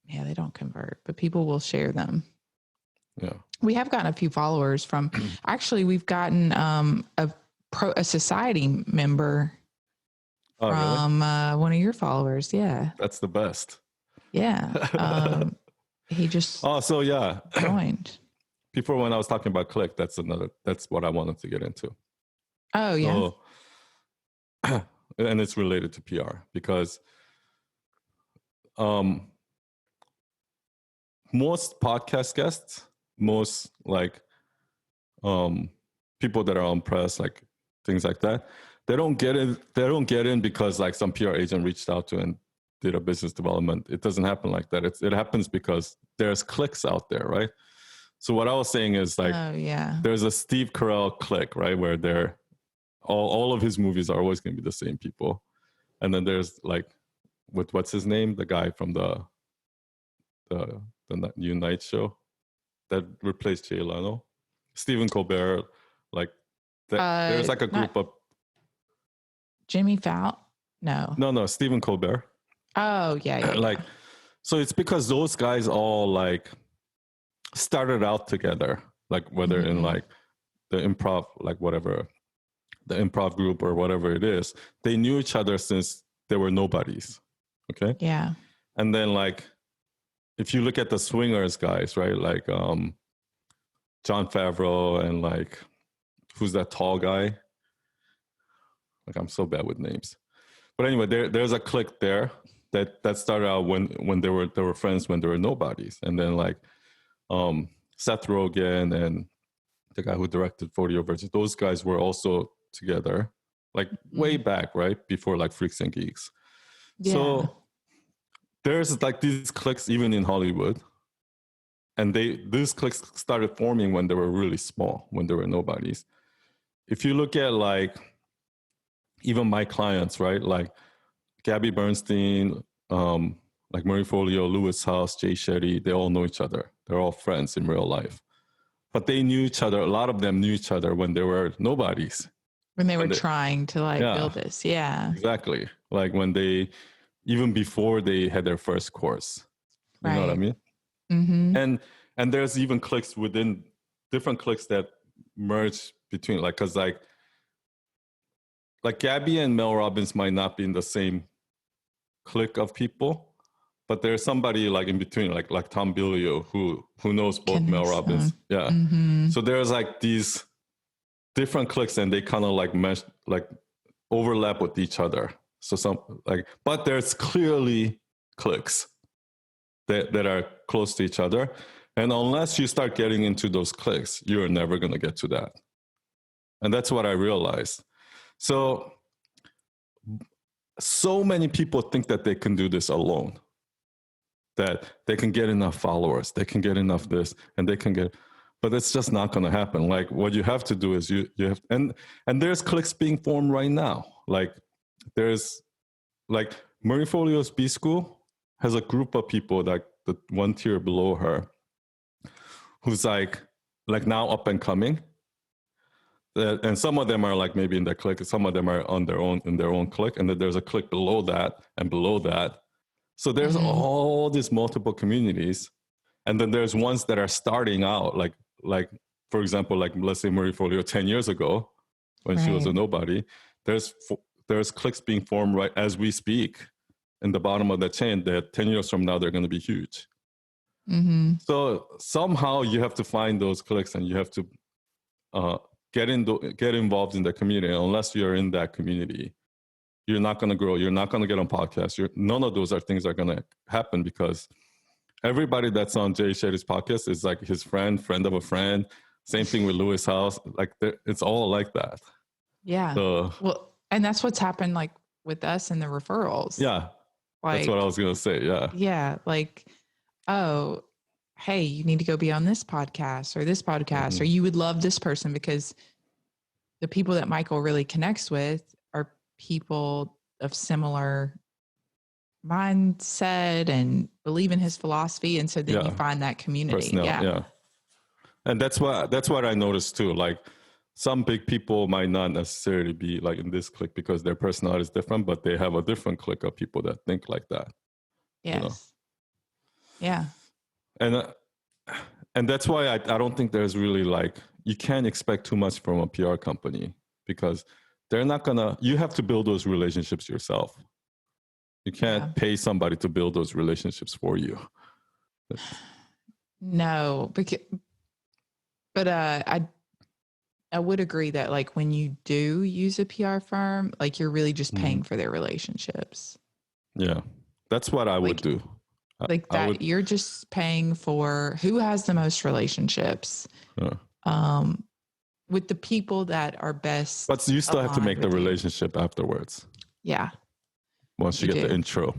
Yeah, they don't convert, but people will share them. Yeah. We have gotten a few followers from, actually, we've gotten a society member from really? One of your followers. Yeah. That's the best. Yeah. He just joined. Before when I was talking about clique, that's what I wanted to get into. Oh, yeah. So, and it's related to PR because most podcast guests, most like people that are on press, like things like that, they don't get in because like some PR agent reached out to and did a business development. It doesn't happen like that. It happens because there's cliques out there, right? So what I was saying is like, there's a Steve Carell clique, right? Where they're all of his movies are always going to be the same people. And then there's like, what's his name? The guy from the Unite show that replaced Jay Leno, Stephen Colbert. Like there's like a group of Jimmy Fallon. No, Stephen Colbert. Oh yeah. Like, so it's because those guys all like started out together, like whether in like the improv, like whatever, the improv group or whatever it is, they knew each other since they were nobodies. Okay. Yeah. And then like, if you look at the swingers guys, right? Like John Favreau and like, who's that tall guy? Like I'm so bad with names. But anyway, there's a clique there that started out when they were friends when they were nobodies. And then like Seth Rogen and the guy who directed 40 Virgins, those guys were also together, like way back, right? Before like Freaks and Geeks. Yeah. So there's like these cliques even in Hollywood. And these cliques started forming when they were really small, when they were nobodies. If you look at like, even my clients, right? Like Gabby Bernstein, like Marie Folio, Lewis House, Jay Shetty, they all know each other. They're all friends in real life. But they knew each other. A lot of them knew each other when they were nobodies. When they were trying to like build this. Yeah. Exactly. Like when even before they had their first course. You know what I mean? Mm-hmm. And there's even cliques within different cliques that merge between, like, cause like Gabby and Mel Robbins might not be in the same clique of people, but there's somebody like in between, like Tom Billio, who knows both Mel Robbins. Yeah. Mm-hmm. So there's like these different cliques and they kind of like mesh, like overlap with each other. So but there's clearly cliques that are close to each other. And unless you start getting into those cliques, you're never going to get to that. And that's what I realized. So many people think that they can do this alone, that they can get enough followers, they can get enough this, and they can get, but it's just not going to happen. Like what you have to do is you have, and there's cliques being formed right now. Like there's like Marie Folio's B School has a group of people, like the one tier below her, who's like now up and coming. And some of them are like maybe in their clique, some of them are in their own clique, and then there's a clique below that and below that. So there's all these multiple communities, And then there's ones that are starting out, like for example, like let's say Marie Folio 10 years ago when she was a Right. nobody. There's cliques being formed right as we speak in the bottom of the chain that 10 years from now they're going to be huge. Mm-hmm. So somehow you have to find those cliques and you have to get involved in the community. Unless you're in that community, you're not going to grow. You're not going to get on podcasts. None of those things are going to happen because everybody that's on Jay Shetty's podcast is like his friend of a friend. Same thing with Lewis House. Like it's all like that. Yeah. So, well, and that's what's happened like with us and the referrals. Yeah. Like, that's what I was going to say. Yeah. Yeah. Like, oh, hey, you need to go be on this podcast or this podcast, or you would love this person, because the people that Michael really connects with are people of similar mindset and believe in his philosophy. And so then you find that community. Yeah. And that's what I noticed too. Like some big people might not necessarily be like in this clique because their personality is different, but they have a different clique of people that think like that. Yes. Yeah. And that's why I don't think there's really like, you can't expect too much from a PR company because they're not gonna, you have to build those relationships yourself. You can't pay somebody to build those relationships for you. No, but I would agree that like when you do use a PR firm, like you're really just paying for their relationships. Yeah, that's what I would do. Like that, you're just paying for who has the most relationships with the people that are best. But you still have to make the relationship afterwards. Yeah. Once you get the intro.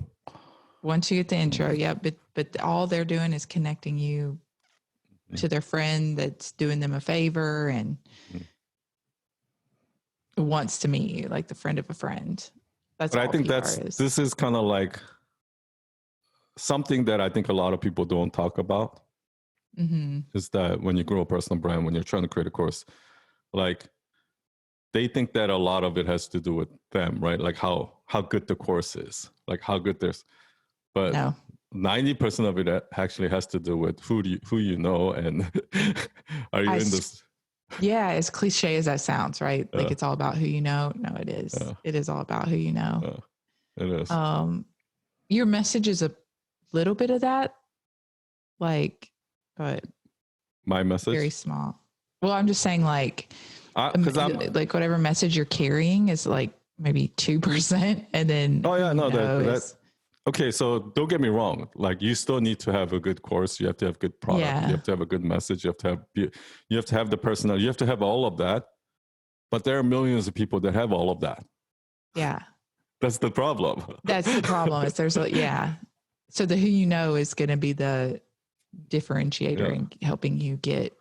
Once you get the intro, yeah. But all they're doing is connecting you to their friend that's doing them a favor and wants to meet you, like the friend of a friend. That's but I think this is kind of like something that I think a lot of people don't talk about. Is that when you grow a personal brand, when you're trying to create a course, like they think that a lot of it has to do with them, right? Like how good the course is, like how good there's, but no. 90% of it actually has to do with who you know and are you in this? Yeah, as cliche as that sounds, right? Like it's all about who you know. No, it is. It is all about who you know. It is. Your message is a little bit of that, like, but my message very small. Well, I'm just saying, like, like whatever message you're carrying is like maybe 2%, and then that's okay. So don't get me wrong. Like you still need to have a good course. You have to have good product. You have to have a good message. You have to have the personality. You have to have all of that. But there are millions of people that have all of that. Yeah, that's the problem. That's the problem. Is there's so the who you know is going to be the differentiator in helping you get.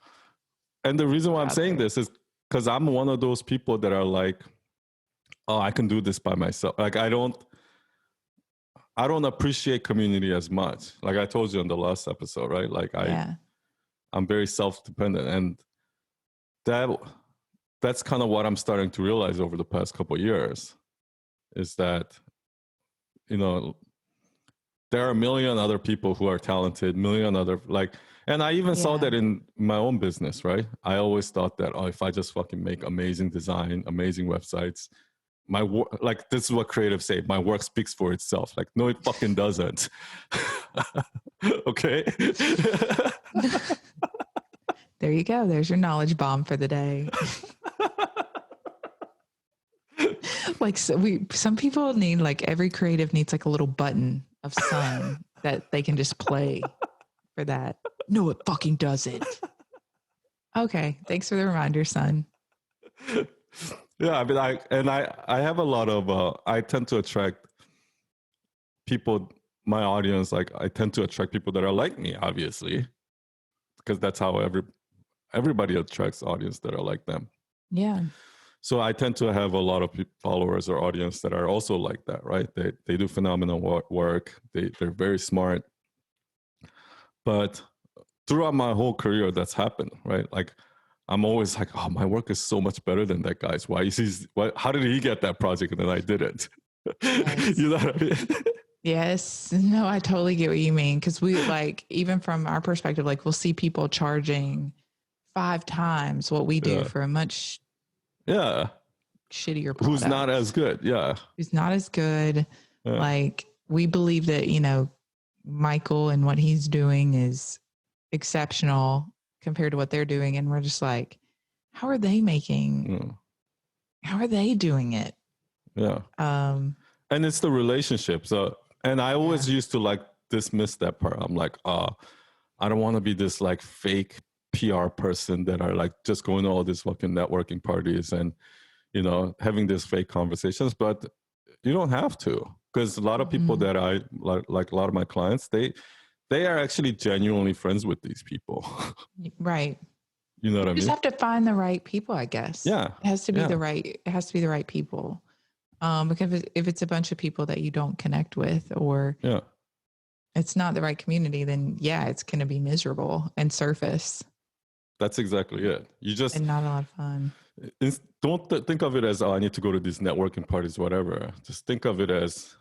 And the reason why I'm saying this is because I'm one of those people that are like, oh, I can do this by myself. Like I don't appreciate community as much. Like I told you in the last episode, right? Like I'm very self-dependent, and that's kind of what I'm starting to realize over the past couple of years is that, there are a million other people who are talented, and I even saw that in my own business, right? I always thought that, if I just fucking make amazing design, amazing websites, my work, like this is what creatives say, my work speaks for itself. Like, no, it fucking doesn't. Okay. There you go. There's your knowledge bomb for the day. Like some people need, like every creative needs like a little button of sun that they can just play for that. No, it fucking doesn't. Okay. Thanks for the reminder, son. Yeah. I mean, I have a lot of, I tend to attract people, my audience, like I tend to attract people that are like me, obviously, because that's how everybody attracts audience that are like them. Yeah. So I tend to have a lot of followers or audience that are also like that, right? They do phenomenal work. They're very smart. But throughout my whole career, that's happened, right? Like I'm always like, oh, my work is so much better than that guy's. How did he get that project and then I didn't? Yes. You know what I mean? Yes. No, I totally get what you mean. Cause we like, even from our perspective, like we'll see people charging 5 times what we do Yeah. for a much Yeah. shittier Who's not as product. good. Yeah. Who's not as good. Yeah. Like we believe that, Michael and what he's doing is exceptional compared to what they're doing. And we're just like, how are they how are they doing it? Yeah. And it's the relationship. So, and I always used to like dismiss that part. I'm like, I don't want to be this like fake PR person that are like just going to all these fucking networking parties and, having these fake conversations. But you don't have to, because a lot of people that I like a lot of my clients, they are actually genuinely friends with these people. Right. You know what I You mean? just have to find the right people, I guess. Yeah. It has to be the right people. Because if it's a bunch of people that you don't connect with, or it's not the right community, then it's going to be miserable and surface. That's exactly it. You just, and not a lot of fun. Don't think of it as, I need to go to these networking parties, whatever. Just think of it as,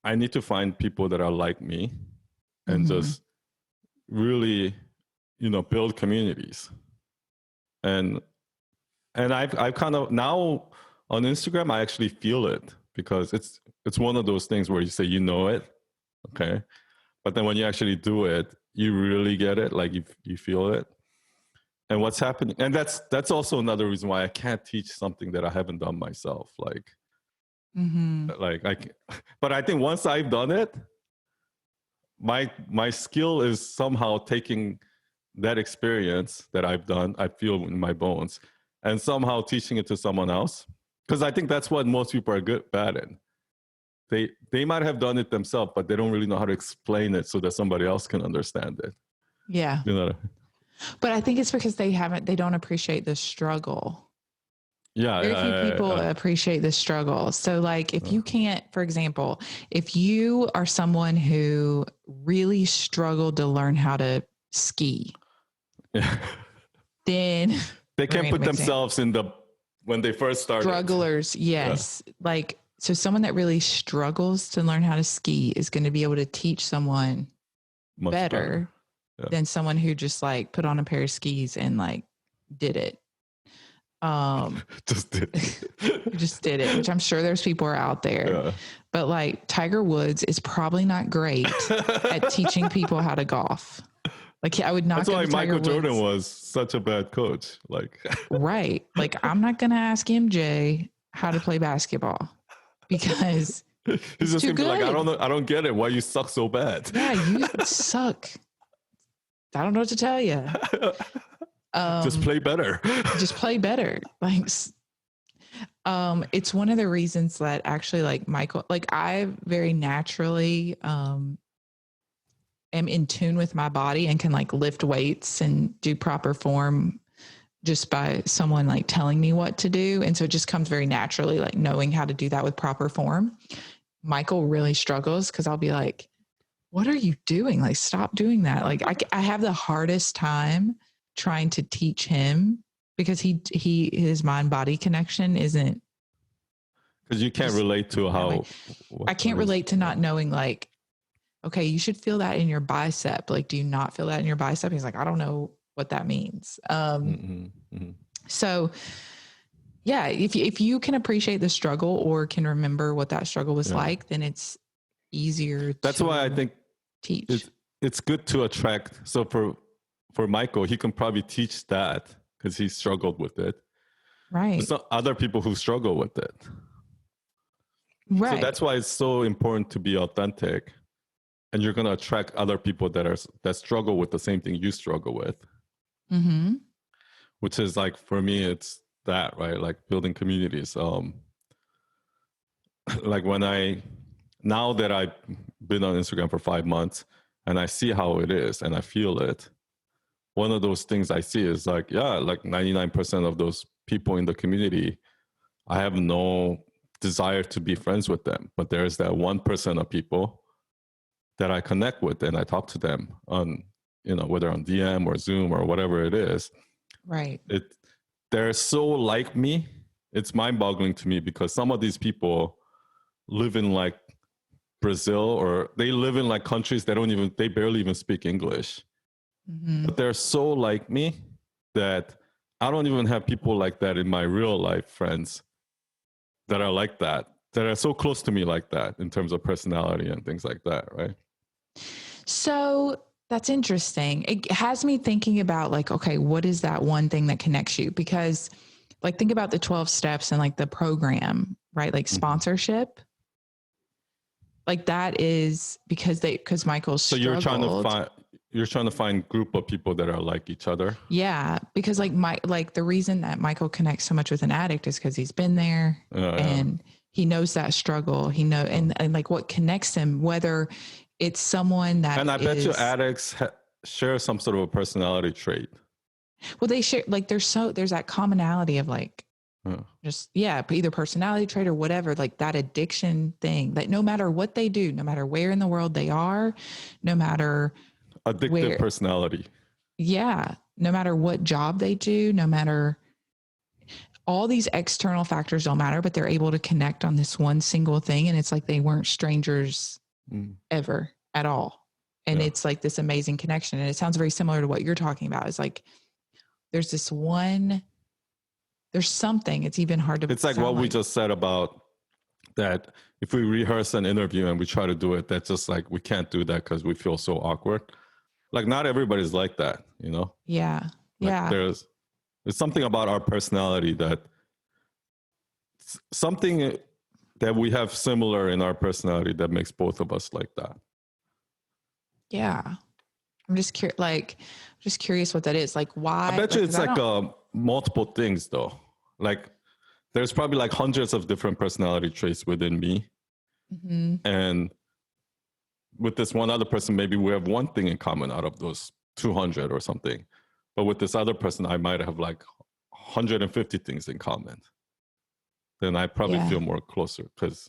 I need to find people that are like me and just really, build communities. And I've kind of now on Instagram, I actually feel it, because it's one of those things where you say, it, okay, but then when you actually do it, you really get it, like you feel it. And what's happening, and that's also another reason why I can't teach something that I haven't done myself. Like but I think once I've done it, my skill is somehow taking that experience that I've done, I feel in my bones, and somehow teaching it to someone else. Because I think that's what most people are bad at. They might have done it themselves, but they don't really know how to explain it so that somebody else can understand it. Yeah. You know what I mean? But I think it's because they don't appreciate the struggle. Yeah. Very few people appreciate the struggle. So like if you can't, for example, if you are someone who really struggled to learn how to ski, then they can't put themselves in when they first started. Strugglers, yes. Yeah. Like, so someone that really struggles to learn how to ski is going to be able to teach someone much better. Than someone who just like put on a pair of skis and like did it. Just did it, which I'm sure there's people are out there. Yeah. But like Tiger Woods is probably not great at teaching people how to golf. Like I would not. That's why Michael Jordan was such a bad coach. Like right. Like I'm not gonna ask MJ how to play basketball because he's just gonna be like, I don't get it. Why you suck so bad? Yeah, you suck. I don't know what to tell you. Just play better. Just play better. Like, it's one of the reasons that actually, like Michael, like I very naturally am in tune with my body and can like lift weights and do proper form just by someone like telling me what to do. And so it just comes very naturally, like knowing how to do that with proper form. Michael really struggles because I'll be like, what are you doing? Like, stop doing that. Like I have the hardest time trying to teach him because his mind body connection isn't. Because you can't relate to how. I can't relate to not knowing like, okay, you should feel that in your bicep. Like, do you not feel that in your bicep? He's like, I don't know what that means. So yeah, if you can appreciate the struggle or can remember what that struggle was like, then it's easier. That's why I think teach. It's good to attract. So for Michael, he can probably teach that because he struggled with it. Right. It's not other people who struggle with it. Right. So that's why it's so important to be authentic, and you're going to attract other people that struggle with the same thing you struggle with. Mm-hmm. Which is like, for me, it's that, right? Like building communities. Like now that I've been on Instagram for 5 months and I see how it is and I feel it, one of those things I see is like, like 99% of those people in the community, I have no desire to be friends with them. But there's that 1% of people that I connect with and I talk to them on, whether on DM or Zoom or whatever it is. Right. They're so like me. It's mind-boggling to me because some of these people live in like Brazil, or they live in like countries they barely even speak English. Mm-hmm. But they're so like me that I don't even have people like that in my real life friends that are like that are so close to me like that in terms of personality and things like that, right? So that's interesting. It has me thinking about like, okay, what is that one thing that connects you? Because like, think about the 12 steps and like the program, right? Like sponsorship. Like that is because Michael struggled. So you're trying to find group of people that are like each other. Yeah. Because like the reason that Michael connects so much with an addict is because he's been there and he knows that struggle. And like what connects him, whether it's someone that and I bet you addicts share some sort of a personality trait. Well, they share like there's that commonality of like either personality trait or whatever, like that addiction thing, that no matter what they do, no matter where in the world they are, no matter addictive personality. Yeah. No matter what job they do, no matter all these external factors don't matter, but they're able to connect on this one single thing. And it's like they weren't strangers ever at all. And it's like this amazing connection. And it sounds very similar to what you're talking about. It's like there's something. It's even hard to. It's like what we just said about that. If we rehearse an interview and we try to do it, that's just like we can't do that because we feel so awkward. Like not everybody's like that, you know? Yeah. Like there's something about our personality something that we have similar in our personality that makes both of us like that. Yeah. I'm just curious what that is. Like why? I bet you it's like multiple things though. Like there's probably like hundreds of different personality traits within me. Mm-hmm. And with this one other person, maybe we have one thing in common out of those 200 or something. But with this other person, I might have like 150 things in common. Then I probably feel more closer because,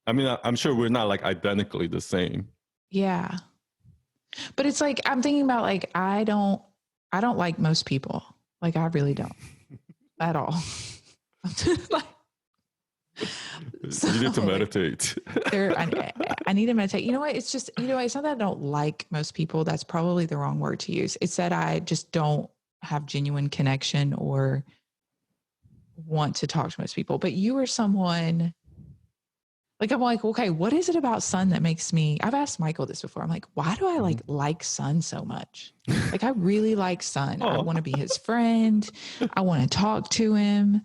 I mean, I'm sure we're not like identically the same. Yeah. But it's like, I'm thinking about like, I don't like most people. Like I really don't at all. Like, so, you need to meditate. I need to meditate. You know what? It's just, it's not that I don't like most people. That's probably the wrong word to use. It's that I just don't have genuine connection or want to talk to most people. But you are someone like, I'm like, okay, what is it about Sun that makes me, I've asked Michael this before. I'm like, why do I like Sun so much? Like, I really like Sun. I want to be his friend. I want to talk to him.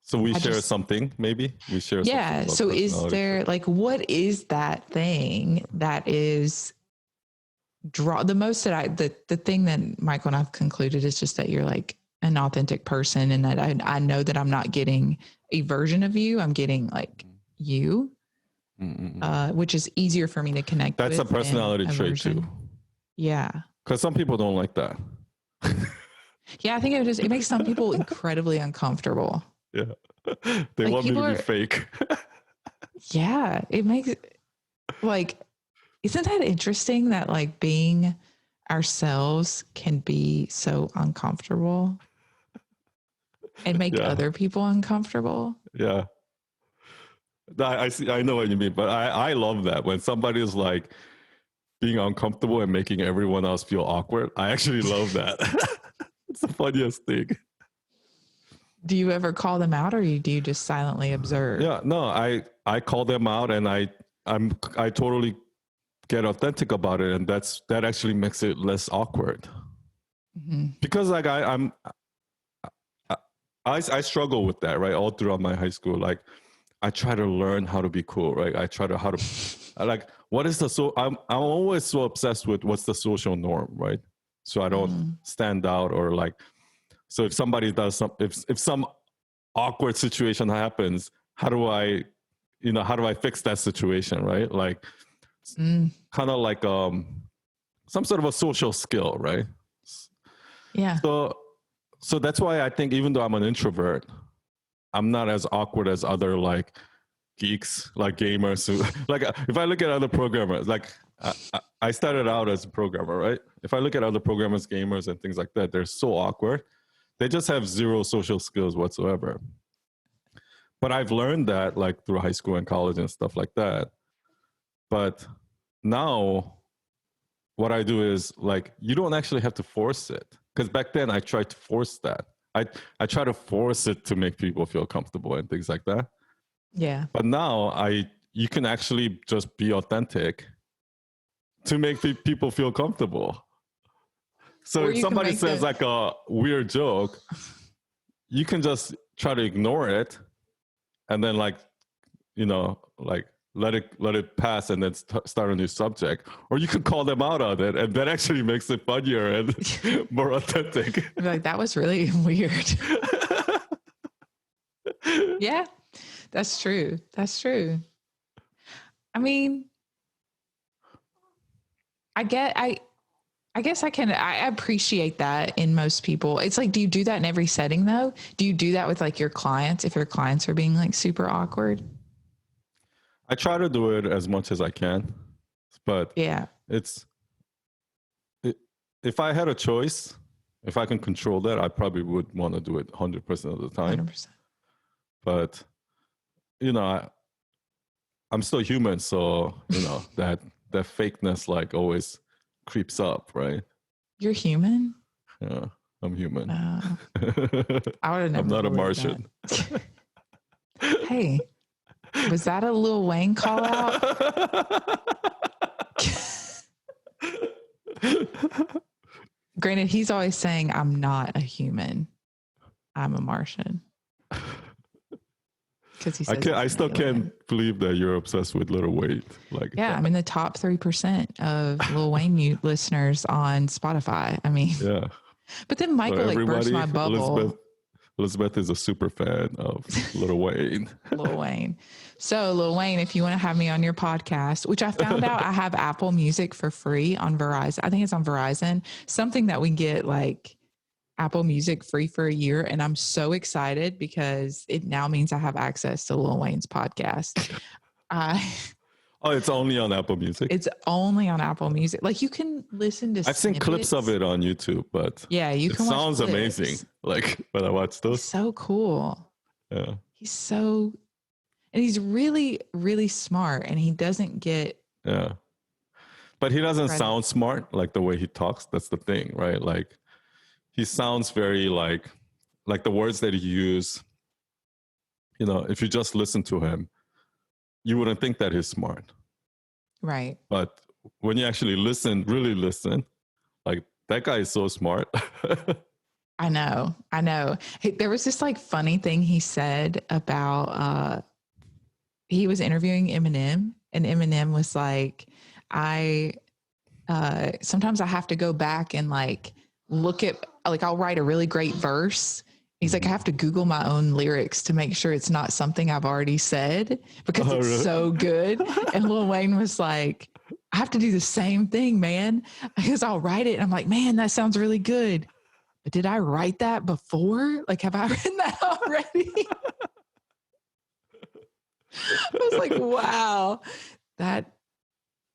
So we share something, maybe we share. Yeah. So is there like, what is that thing that is the most that the thing that Michael and I've concluded is just that you're like an authentic person, and that I know that I'm not getting a version of you. I'm getting like you, which is easier for me to connect with. That's a personality trait too. Yeah. Because some people don't like that. Yeah. I think it makes some people incredibly uncomfortable. Yeah. They like want me to be fake. Yeah. It makes like, isn't that interesting that like being ourselves can be so uncomfortable and make other people uncomfortable? Yeah. I know what you mean, but I love that when somebody is like being uncomfortable and making everyone else feel awkward. I actually love that. It's the funniest thing. Do you ever call them out, or do you just silently observe? Yeah, no, I call them out, and I totally get authentic about it, and that actually makes it less awkward. Mm-hmm. Because like I struggle with that, right? All throughout my high school, like I try to learn how to be cool, right? I try to what is I'm always so obsessed with what's the social norm, right? So I don't stand out, or like, so if somebody does if some awkward situation happens, how do I fix that situation, right? Like kind of like some sort of a social skill, right? Yeah. So that's why I think even though I'm an introvert, I'm not as awkward as other like geeks, like gamers who like, if I look at other programmers, like I started out as a programmer, right? If I look at other programmers, gamers and things like that, they're so awkward. They just have zero social skills whatsoever. But I've learned that like through high school and college and stuff like that. But now what I do is like, you don't actually have to force it. Because back then I tried to force that. I try to force it to make people feel comfortable and things like that. Yeah. But now you can actually just be authentic to make people feel comfortable. So if somebody says like a weird joke, you can just try to ignore it and then like, you know, like let it pass and then start a new subject. Or you can call them out on it, and that actually makes it funnier and more authentic. You're like, that was really weird. Yeah, that's true. That's true. I mean, I guess I appreciate that in most people. It's like, do you do that in every setting though? Do you do that with like your clients if your clients are being like super awkward? I try to do it as much as I can, but yeah, if I had a choice, if I can control that, I probably would want to do it 100% of the time. 100%. But you know, I'm still human, so you know that fakeness like always creeps up, right? You're human? Yeah, I'm human. I would have never. I'm not a Martian. Hey, was that a Lil Wayne call out? Granted, he's always saying, I'm not a human. I'm a Martian. Because I still can't believe that you're obsessed with Lil Wayne. Like, yeah, I'm in the top 3% of Lil Wayne listeners on Spotify. I mean, yeah. But then Michael like burst my bubble. Elizabeth is a super fan of Lil Wayne. Lil Wayne. So Lil Wayne, if you want to have me on your podcast, which I found out I have Apple Music for free on Verizon. I think it's on Verizon. Something that we get like Apple Music free for a year. And I'm so excited because it now means I have access to Lil Wayne's podcast. Oh, it's only on Apple Music? It's only on Apple Music. Like you can listen to I've seen clips of it on YouTube, but yeah, you can. It sounds amazing. Like when I watch those. He's so cool. Yeah. And he's really, really smart, and he doesn't get. Yeah. But he doesn't sound smart like the way he talks. That's the thing, right? Like he sounds very like the words that he use, you know, if you just listen to him, you wouldn't think that he's smart. Right. But when you actually really listen, like that guy is so smart. I know. Hey, there was this like funny thing he said about, he was interviewing Eminem, and Eminem was like, sometimes I have to go back and like look at, like I'll write a really great verse. He's like, I have to Google my own lyrics to make sure it's not something I've already said because it's really? So good. And Lil Wayne was like, I have to do the same thing, man, because I'll write it. And I'm like, man, that sounds really good. But did I write that before? Like, have I written that already? I was like, wow, that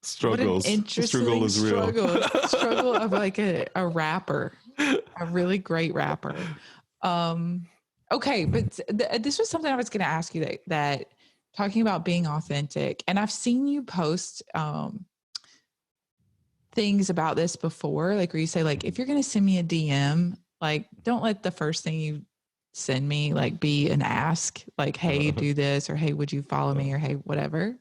struggles. What an interesting struggle is real. Struggle of like a rapper, a really great rapper. Okay, but this was something I was going to ask you that talking about being authentic, and I've seen you post things about this before, like where you say like, if you're going to send me a DM, like don't let the first thing you send me like be an ask, like, hey, do this, or hey, would you follow me, or hey, whatever.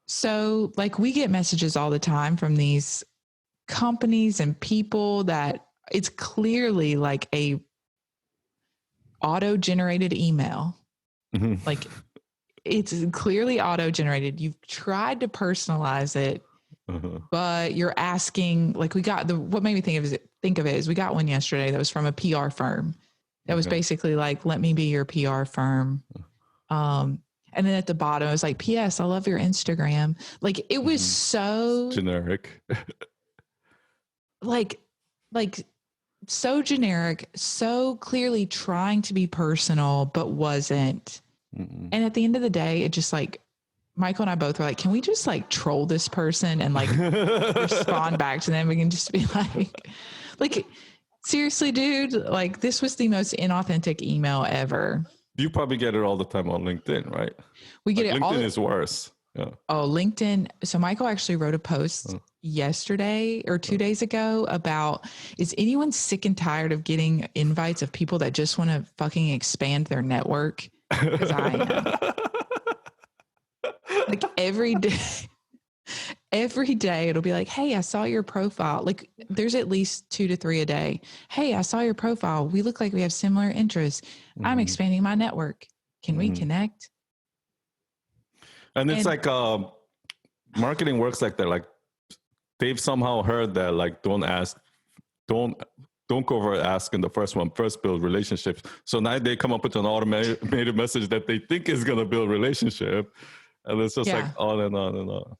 So like we get messages all the time from these companies and people that it's clearly like a auto-generated email. Mm-hmm. Like it's clearly auto-generated. You've tried to personalize it, but you're asking, like we got what made me think of it is we got one yesterday that was from a PR firm. That was basically like, let me be your PR firm. And then at the bottom, it was like, P.S. I love your Instagram. Like it was so generic. like so generic, so clearly trying to be personal, but wasn't. Mm-mm. And at the end of the day, it just like, Michael and I both were like, can we just like troll this person and like respond back to them? We can just be like, seriously, dude, like this was the most inauthentic email ever. you probably get it all the time on LinkedIn, right? We get like it LinkedIn all. is worse. Yeah. Oh, LinkedIn. So Michael actually wrote a post yesterday or 2 days ago about, is anyone sick and tired of getting invites of people that just want to fucking expand their network? Because I am. Like every day it'll be like, hey, I saw your profile. Like there's at least 2 to 3 a day. Hey, I saw your profile. We look like we have similar interests. I'm expanding my network. Can we connect? And it's like marketing works like that. Like they've somehow heard that like don't go over asking the first one. First build relationships. So now they come up with an automated message that they think is going to build relationship. And it's just like on and on and on.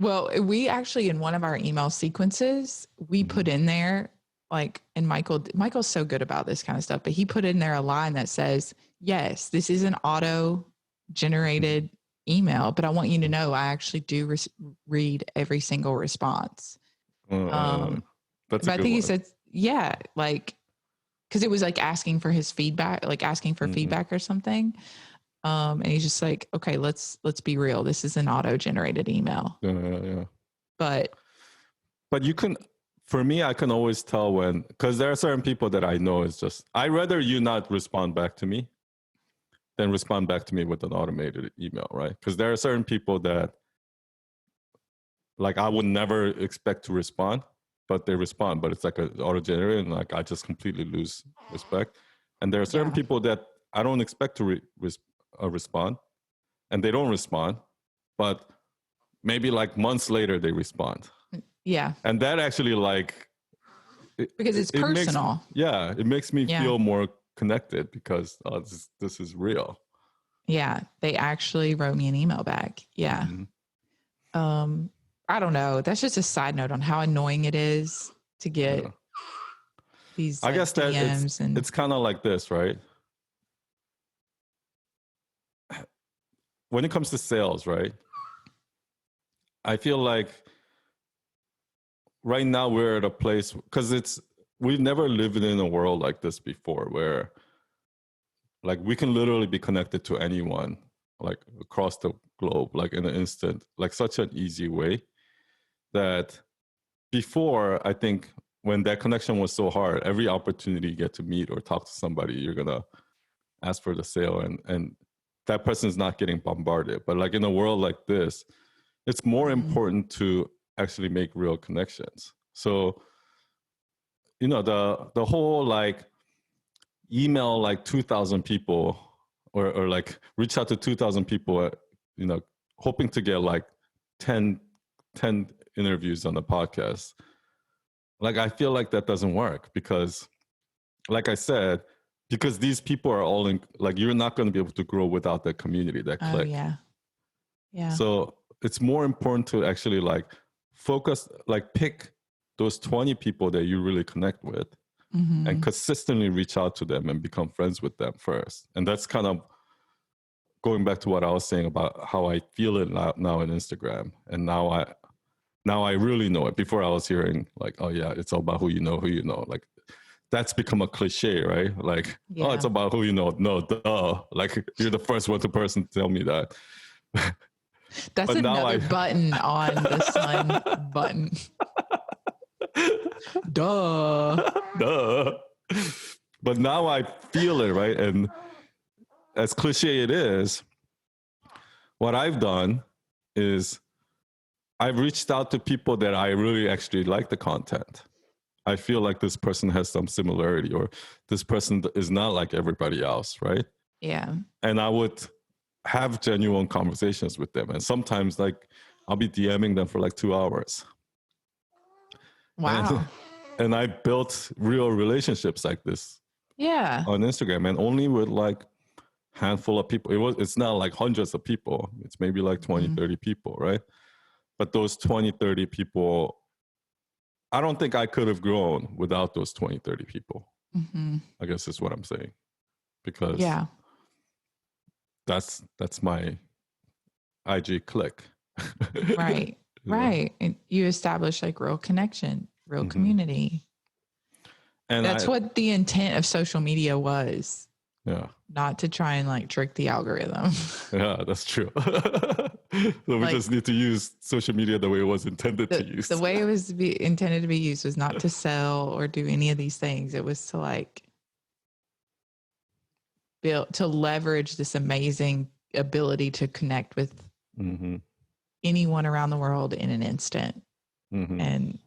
Well, we actually, in one of our email sequences, we put in there like, and Michael's so good about this kind of stuff, but he put in there a line that says, yes, this is an auto generated email, but I want you to know I actually do read every single response. That's but I think he said, yeah, like, because it was like asking for his feedback, like asking for feedback or something. And he's just like, okay, let's be real. This is an auto-generated email. Yeah. But you can, for me, I can always tell when, because there are certain people that I know is just, I'd rather you not respond back to me than respond back to me with an automated email, right? Because there are certain people that like I would never expect to respond, but they respond, but it's like an auto-generated, and like I just completely lose respect. And there are certain people that I don't expect to respond, and they don't respond, but maybe like months later they respond. Yeah. And that actually like because it's personal. It makes me feel more connected because this is real. Yeah, they actually wrote me an email back. Yeah. I don't know. That's just a side note on how annoying it is to get these I guess that DMs it's kind of like this, right? When it comes to sales, right? I feel like right now we're at a place because we've never lived in a world like this before, where like we can literally be connected to anyone like across the globe, like in an instant, like such an easy way that before, I think when that connection was so hard, every opportunity you get to meet or talk to somebody, you're going to ask for the sale, and that person's not getting bombarded. But like in a world like this, it's more important to actually make real connections. So, you know, the whole like email like 2,000 people or like reach out to 2,000 people, you know, hoping to get like 10 interviews on the podcast. Like, I feel like that doesn't work because, like I said, because these people are all in, like, you're not going to be able to grow without that community, that clique. Yeah. So it's more important to actually like focus, like pick those 20 people that you really connect with and consistently reach out to them and become friends with them first. And that's kind of going back to what I was saying about how I feel it now in Instagram. And now I really know it. Before I was hearing like, oh yeah, it's all about who you know. Like that's become a cliche, right? Like, oh, it's about who you know. No, duh. Like you're the first person to tell me that. That's another button on the Sun button. Duh. But now I feel it, right? And as cliche it is, what I've done is I've reached out to people that I really actually like the content. I feel like this person has some similarity, or this person is not like everybody else, right? Yeah. And I would have genuine conversations with them. And sometimes like I'll be DMing them for like 2 hours. Wow. And I built real relationships like this. Yeah. On Instagram, and only with like handful of people. It's not like hundreds of people. It's maybe like 20, 30 people, right? But those 20, 30 people, I don't think I could have grown without those 20, 30 people. I guess is what I'm saying. Because that's my IG clique. Right. Right. And you establish like real connection, real community. And that's what the intent of social media was. Yeah. not to try and like trick the algorithm. Yeah, that's true. So we Like, just need to use social media the way it was intended to use. the way it was intended to be used was not to sell or do any of these things. It was to like to leverage this amazing ability to connect with anyone around the world in an instant. And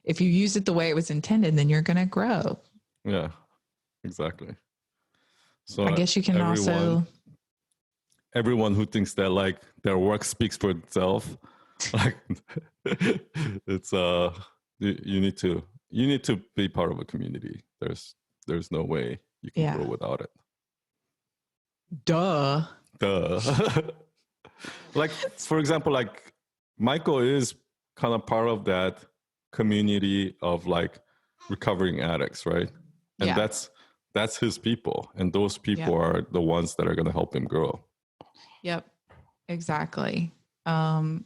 if you use it the way it was intended, then you're going to grow. Yeah, exactly. So I guess you can everyone who thinks that like their work speaks for itself, like it's you need to be part of a community. There's no way you can grow without it. Duh. Like, for example, like Michael is kind of part of that community of like recovering addicts, right? And that's his people, and those people are the ones that are going to help him grow. Yep, exactly. And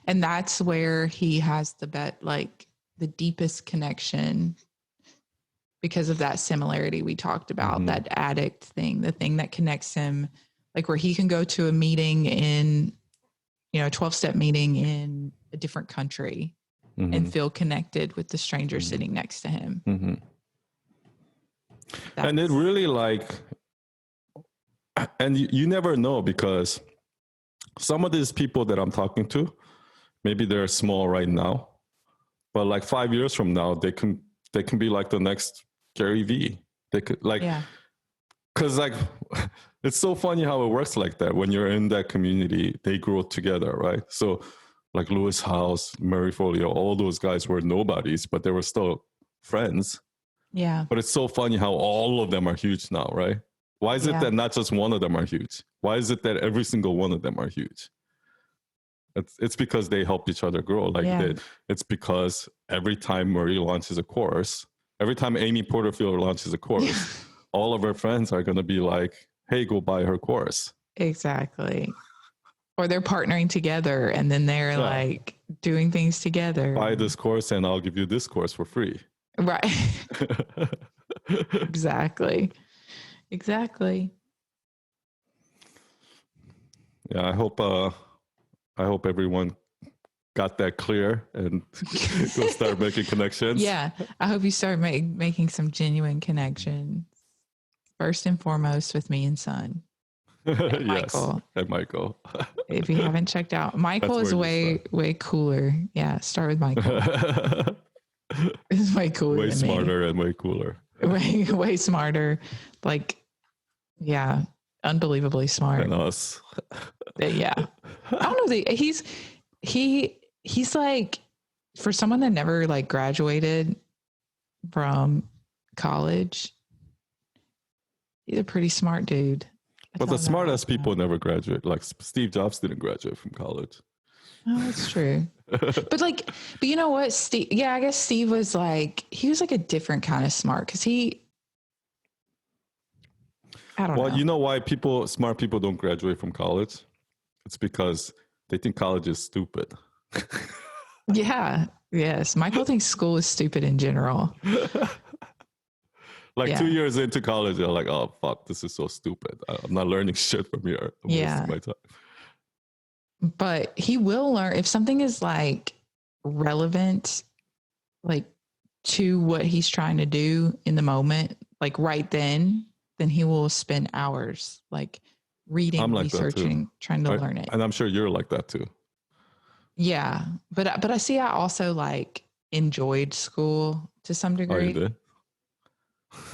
that's where he has the deepest connection, because of that similarity we talked about, that addict thing, the thing that connects him, like where he can go to a meeting in, a 12-step meeting in a different country and feel connected with the stranger sitting next to him. And it really and you never know, because some of these people that I'm talking to, maybe they're small right now, but like 5 years from now, they can be like the next Gary Vee. They could because like it's so funny how it works like that. When you're in that community, they grow together, right? So like Lewis House, Murray Folio, all those guys were nobodies, but they were still friends. Yeah. But it's so funny how all of them are huge now, right? Why is it that not just one of them are huge? Why is it that every single one of them are huge? It's because they help each other grow. Like it's because every time Marie launches a course, every time Amy Porterfield launches a course, all of her friends are going to be like, hey, go buy her course. Exactly. Or they're partnering together, and then they're like doing things together. Buy this course and I'll give you this course for free. Right. Exactly. Yeah, I hope everyone got that clear and go start making connections. Yeah, I hope you start making some genuine connections. First and foremost with me and Son. And Michael. And Michael. If you haven't checked out, Michael is way cooler. Yeah, start with Michael. It's way cooler. Way smarter and way cooler. Way smarter. Like, yeah, unbelievably smart. And us. Yeah. I don't know. He's like, for someone that never like graduated from college, he's a pretty smart dude. But the smartest people never graduate. Like Steve Jobs didn't graduate from college. Oh, that's true. But you know what? Steve, I guess Steve was like, he was like a different kind of smart, because I don't know. Well, you know why smart people don't graduate from college? It's because they think college is stupid. Yeah. Yes. Michael thinks school is stupid in general. 2 years into college, they're like, oh, fuck, this is so stupid. I'm not learning shit from here. I'm wasting my time. But he will learn if something is like relevant, like to what he's trying to do in the moment, like right then he will spend hours like reading, researching, trying to learn it. And I'm sure you're like that too. Yeah. But I see, I also like enjoyed school to some degree. Oh, you did?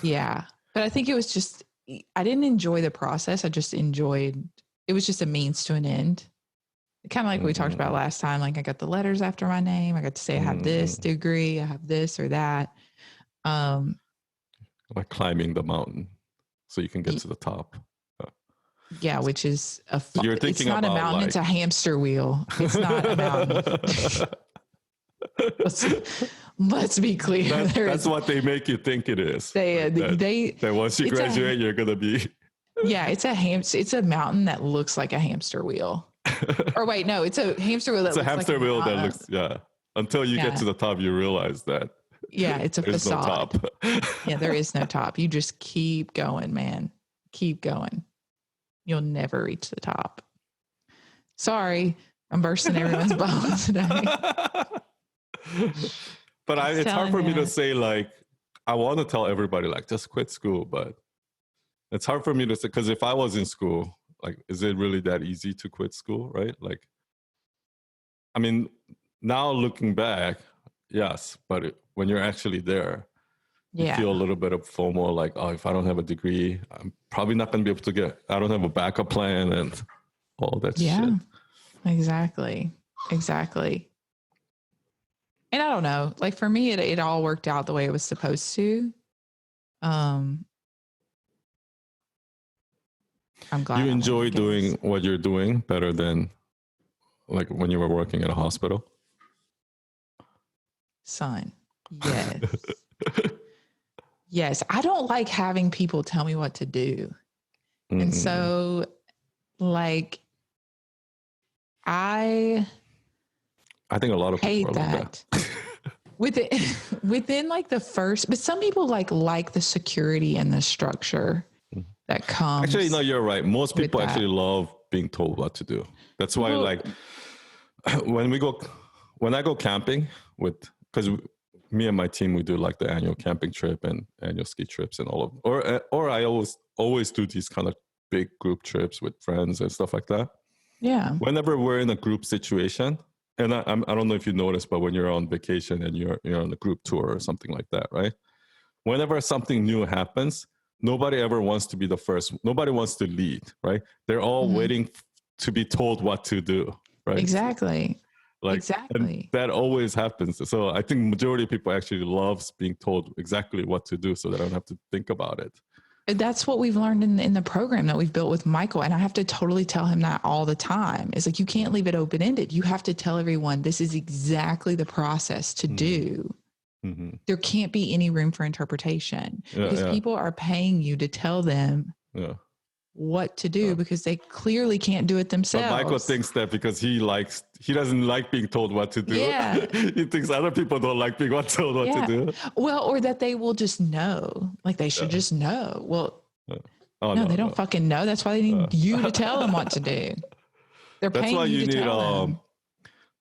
Yeah. But I think it was just, I didn't enjoy the process. I just enjoyed, it was just a means to an end. Kind of like we talked about last time. Like I got the letters after my name. I got to say I have this degree. I have this or that. Like climbing the mountain so you can get to the top. Yeah, which is You're thinking it's not about a mountain, it's a hamster wheel. It's not a mountain. Let's be clear. That's what they make you think it is. That once you graduate, you're gonna be. Yeah, it's a mountain that looks like a hamster wheel. Or wait, no, it's a hamster wheel that looks like a mountain. That looks, until you get to the top, you realize that. Yeah, it's a There's no facade. top. Yeah, there is no top. You just keep going, man. Keep going. You'll never reach the top. Sorry, I'm bursting everyone's bubbles today. But Just it's hard telling for me to you. say, like, I want to tell everybody, like, just quit school. But it's hard for me to say, because if I was in school, like, is it really that easy to quit school, right? Like, I mean, now looking back, yes. But when you're actually there, you Yeah. feel a little bit of FOMO, like, oh, if I don't have a degree, I'm probably not going to be able to I don't have a backup plan and all that shit. Exactly. And I don't know, like for me, it all worked out the way it was supposed to. I'm glad You I went to enjoy doing Goggins. what you're doing better than like when you were working at a hospital? Son, yes. Yes, I don't like having people tell me what to do. And so, like, I think a lot of people hate are like that. that. Within like the first, but some people like the security and the structure that comes. Actually, no, you're right. Most people that. actually love being told what to do. That's why, like, when I go camping because me and my team, we do like the annual camping trip and annual ski trips and all of, or I always do these kind of big group trips with friends and stuff like that. Yeah. Whenever we're in a group situation, and I don't know if you noticed, but when you're on vacation and you're on a group tour or something like that, right? Whenever something new happens, nobody ever wants to be the first. Nobody wants to lead, right? They're all waiting to be told what to do, right? Exactly. And that always happens. So I think majority of people actually loves being told exactly what to do so they don't have to think about it. That's what we've learned in the program that we've built with Michael. And I have to totally tell him that all the time. It's like, you can't leave it open-ended. You have to tell everyone this is exactly the process to do. There can't be any room for interpretation because people are paying you to tell them what to do because they clearly can't do it themselves. But Michael thinks that because he doesn't like being told what to do. Yeah. He thinks other people don't like being told what to do. Well, or that they will just know, like they should just know. Well, no, they don't fucking know. That's why they need you to tell them what to do. They're paying you to tell them.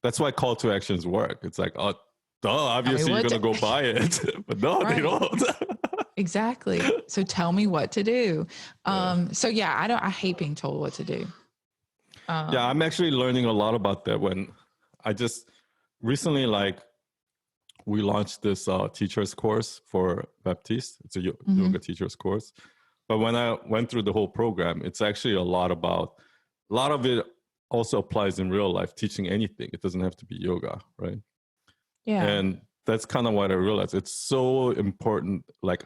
That's why call to actions work. It's like, oh, duh, obviously you're going to go buy it. But no, they don't. Exactly. So tell me what to do. So yeah, I hate being told what to do. Yeah, I'm actually learning a lot about that when I just recently, like, we launched this teacher's course for Baptiste. It's a yoga teacher's course. But when I went through the whole program, it's actually a lot of it also applies in real life, teaching anything. It doesn't have to be yoga, right? Yeah. And that's kind of what I realized. It's so important, like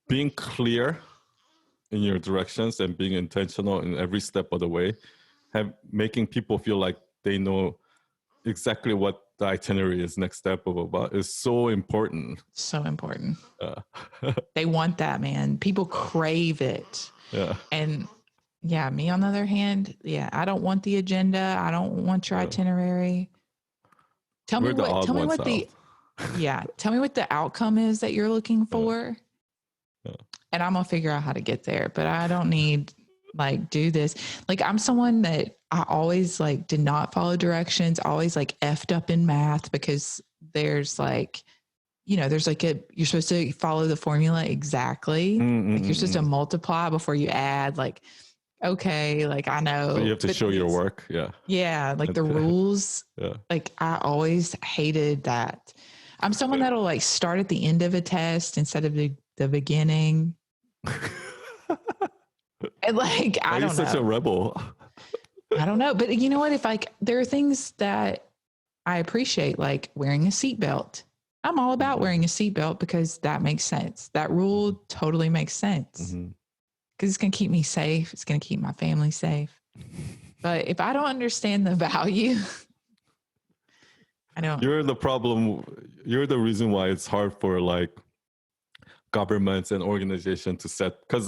being clear in your directions and being intentional in every step of the way, making people feel like they know exactly what the itinerary is, next step is so important. So important. They want that, man. People crave it. Yeah. And yeah, me on the other hand, I don't want the agenda. I don't want your itinerary. Tell me what the outcome is that you're looking for. And I'm gonna figure out how to get there. But I don't need do this. Like, I'm someone that I always did not follow directions, always effed up in math because there's you're supposed to follow the formula exactly. You're supposed to multiply before you add, okay, I know. So you have to show your work. Yeah. Yeah. The rules. Yeah. I always hated that. I'm someone that'll start at the end of a test instead of the beginning. And I don't know. You're such a rebel. I don't know. But you know what? If there are things that I appreciate, like wearing a seatbelt. I'm all about wearing a seatbelt because that makes sense. That rule totally makes sense. Because it's going to keep me safe. It's going to keep my family safe. But if I don't understand the value, I don't. You're the problem. You're the reason why it's hard for governments and organizations to set, because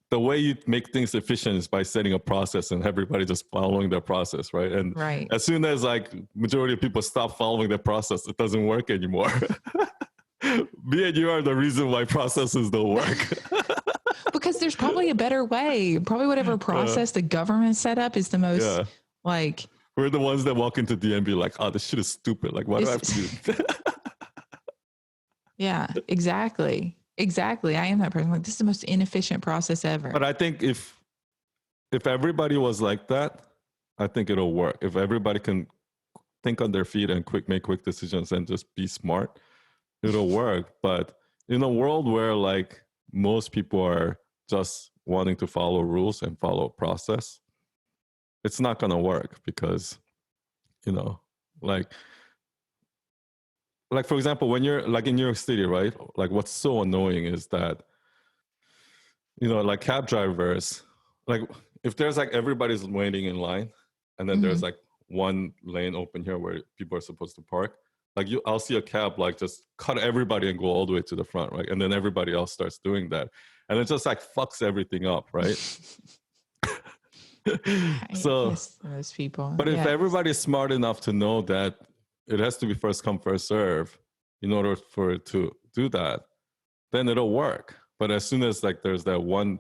the way you make things efficient is by setting a process and everybody just following their process, right? And as soon as majority of people stop following their process, it doesn't work anymore. Me and you are the reason why processes don't work. Because there's probably a better way. Probably whatever process the government set up is the most like. We're the ones that walk into DMV like, oh, this shit is stupid. Like, why do I have to do it? Yeah, exactly. Exactly. I am that person. Like, this is the most inefficient process ever. But I think if everybody was like that, I think it'll work. If everybody can think on their feet and make quick decisions and just be smart, it'll work. But in a world where like most people are just wanting to follow rules and follow a process, it's not going to work because, you know, like for example, when you're like in New York City, right? Like what's so annoying is that, you know, like cab drivers, like if there's like everybody's waiting in line and then there's like one lane open here where people are supposed to park, like I'll see a cab like just cut everybody and go all the way to the front, right? And then everybody else starts doing that. And it just like fucks everything up, right? So those people. But if everybody's smart enough to know that it has to be first come, first serve in order for it to do that, then it'll work. But as soon as like there's that one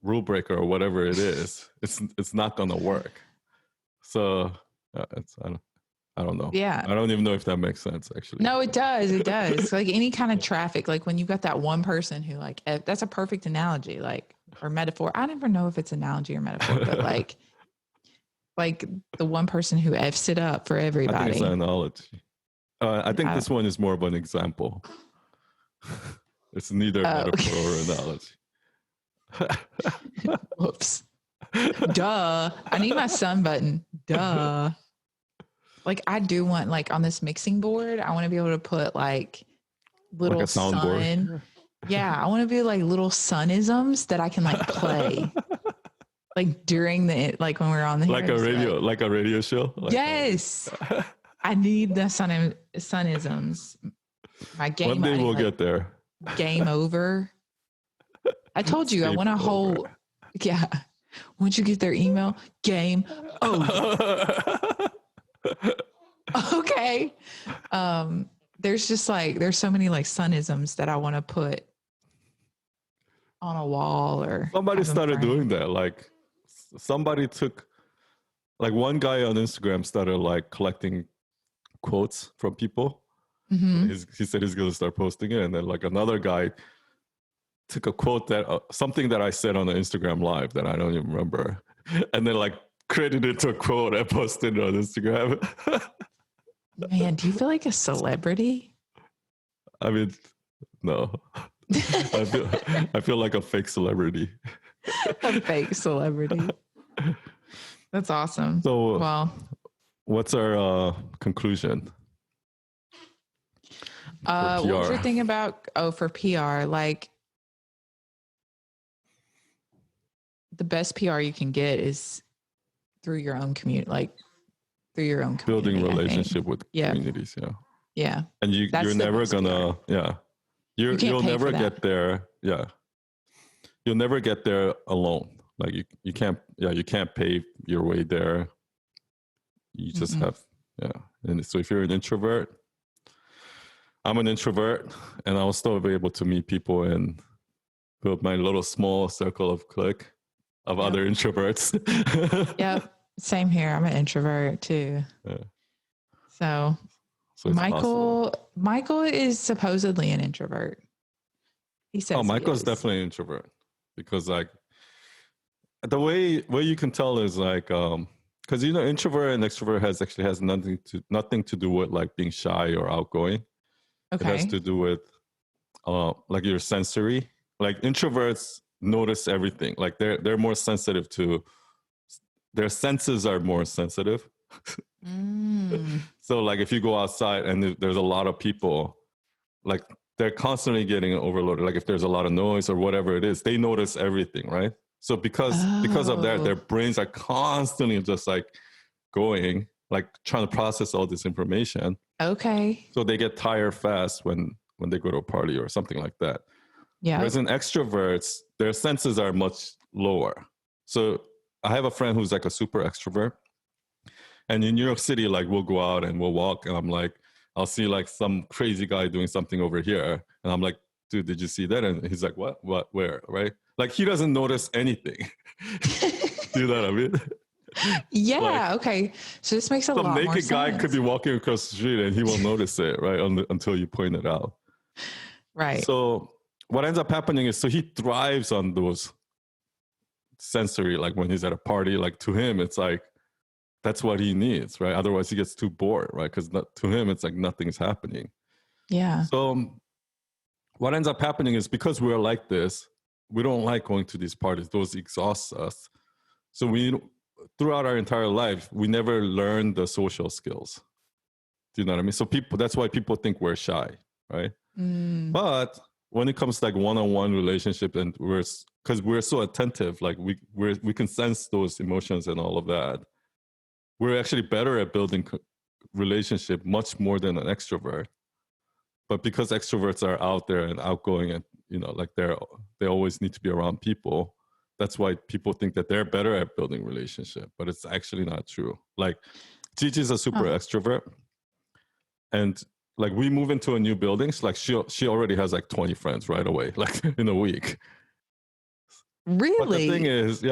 rule breaker or whatever it is, it's not gonna work. So I don't know. Yeah. I don't even know if that makes sense, actually. No, it does. It does. Like any kind of traffic, like when you've got that one person who like, that's a perfect analogy, like, or metaphor. I never know if it's analogy or metaphor, but like the one person who F's it up for everybody. I think it's an analogy. I think this one is more of an example. It's neither metaphor or analogy. Whoops. Duh. I need my sun button. Duh. Like I do want, like on this mixing board, I want to be able to put like little like a soundboard. Yeah, I want to be like little sunisms that I can like play, like during the when we're on the like a radio show. Like yes, I need the sunisms. My game. One day we'll get there. Game over. I told you I want a whole. Yeah. Once you get their email, game over. Okay. There's just like there's so many like sunisms that I want to put on a wall or somebody started doing that. Like somebody took like one guy on Instagram started like collecting quotes from people. Mm-hmm. He said he's going to start posting it, and then like another guy took a quote that something that I said on the Instagram live that I don't even remember, and then like created it to a quote and posted it on Instagram. Man, do you feel like a celebrity? I mean, no. I feel like a fake celebrity. A fake celebrity. That's awesome. So, well, what's our conclusion? What was your thing about? Oh, for PR, like the best PR you can get is through your own community, like through your own community, building relationship with communities. Yeah. And you're never gonna you'll never get there. Yeah. You'll never get there alone. Like you can't pave your way there. You just have And so if you're an introvert, I'm an introvert, and I'll still be able to meet people and build my little small circle of clique of other introverts. Yep. Same here. I'm an introvert too. Yeah. So Michael is supposedly an introvert. He says. Oh, Michael's definitely an introvert because like the way you can tell is like because introvert and extrovert has nothing to do with like being shy or outgoing. Okay. It has to do with like your sensory. Like introverts notice everything. Like they're more sensitive to. Their senses are more sensitive. So like if you go outside and there's a lot of people, like they're constantly getting overloaded. Like if there's a lot of noise or whatever it is, they notice everything, right? So because of that, their brains are constantly just like going, like trying to process all this information. Okay. So they get tired fast when they go to a party or something like that. Yeah. Whereas in extroverts, their senses are much lower. So I have a friend who's like a super extrovert. And in New York City, like we'll go out and we'll walk and I'll see like some crazy guy doing something over here, and I'm like, dude, did you see that? And he's like, what, where, right? Like he doesn't notice anything. Do you know what I mean? Yeah. Like, Okay. So this makes a some lot more naked sense. guy could be walking across the street and he won't notice it, right? Until you point it out. Right. So what ends up happening is, so he thrives on those sensory, like when he's at a party, like to him, it's like, that's what he needs, right? Otherwise he gets too bored, right? Because to him, it's like nothing's happening. Yeah. So what ends up happening is, because we're like this, we don't like going to these parties. Those exhaust us. So throughout our entire life, we never learn the social skills. Do you know what I mean? So that's why people think we're shy, right? But when it comes to like one-on-one relationship, and because we're so attentive, like we can sense those emotions and all of that, we're actually better at building relationship much more than an extrovert. But because extroverts are out there and outgoing, and like they always need to be around people, that's why people think that they're better at building relationship. But it's actually not true. Like Gigi's a super extrovert, and like we move into a new building, so like she already has like 20 friends right away, like in a week. Really? But the thing is,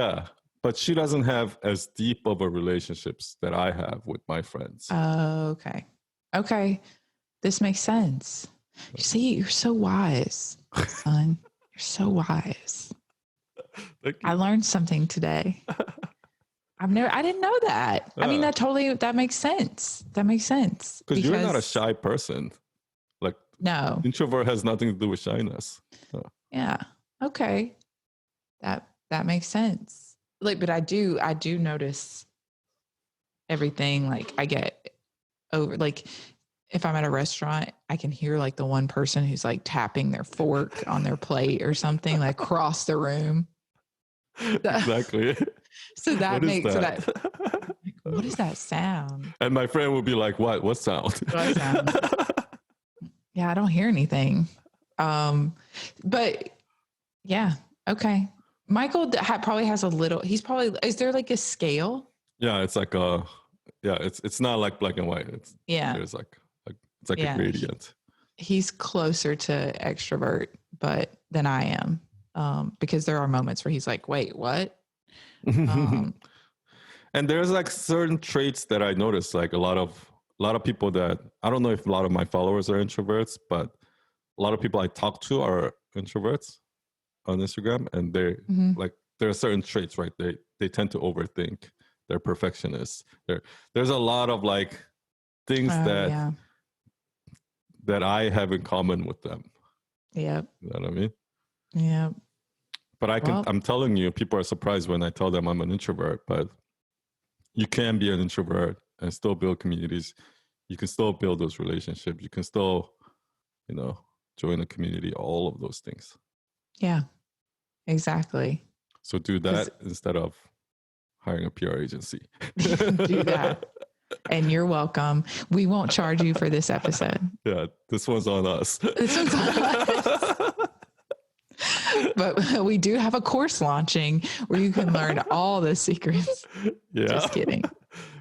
but she doesn't have as deep of a relationships that I have with my friends. Okay. This makes sense. You see, you're so wise, son. You're so wise. I learned something today. I didn't know that. I mean, that makes sense. That makes sense. Because you're not a shy person. Like, no, introvert has nothing to do with shyness. Yeah. Okay. That makes sense. Like, but I do notice everything. Like I get over, like if I'm at a restaurant, I can hear like the one person who's like tapping their fork on their plate or something like across the room. Exactly. So that makes that. What is that sound? And my friend would be like, what sound? What sound? Yeah, I don't hear anything. But yeah, okay. Michael probably has a little. Is there like a scale? Yeah, it's like it's not like black and white. There's like it's like a gradient. He's closer to extrovert, than I am, because there are moments where he's like, "Wait, what?" And there's like certain traits that I notice, like a lot of people that, I don't know if a lot of my followers are introverts, but a lot of people I talk to are introverts on Instagram, and they're like, there are certain traits, right? They tend to overthink. They're perfectionists. There's a lot of like things that I have in common with them. Yeah. You know what I mean? Yeah. But I'm telling you, people are surprised when I tell them I'm an introvert, but you can be an introvert and still build communities. You can still build those relationships. You can still, join a community, all of those things. Yeah, exactly. So do that instead of hiring a PR agency. Do that. And you're welcome. We won't charge you for this episode. Yeah, this one's on us. This one's on us. But we do have a course launching where you can learn all the secrets. Yeah. Just kidding.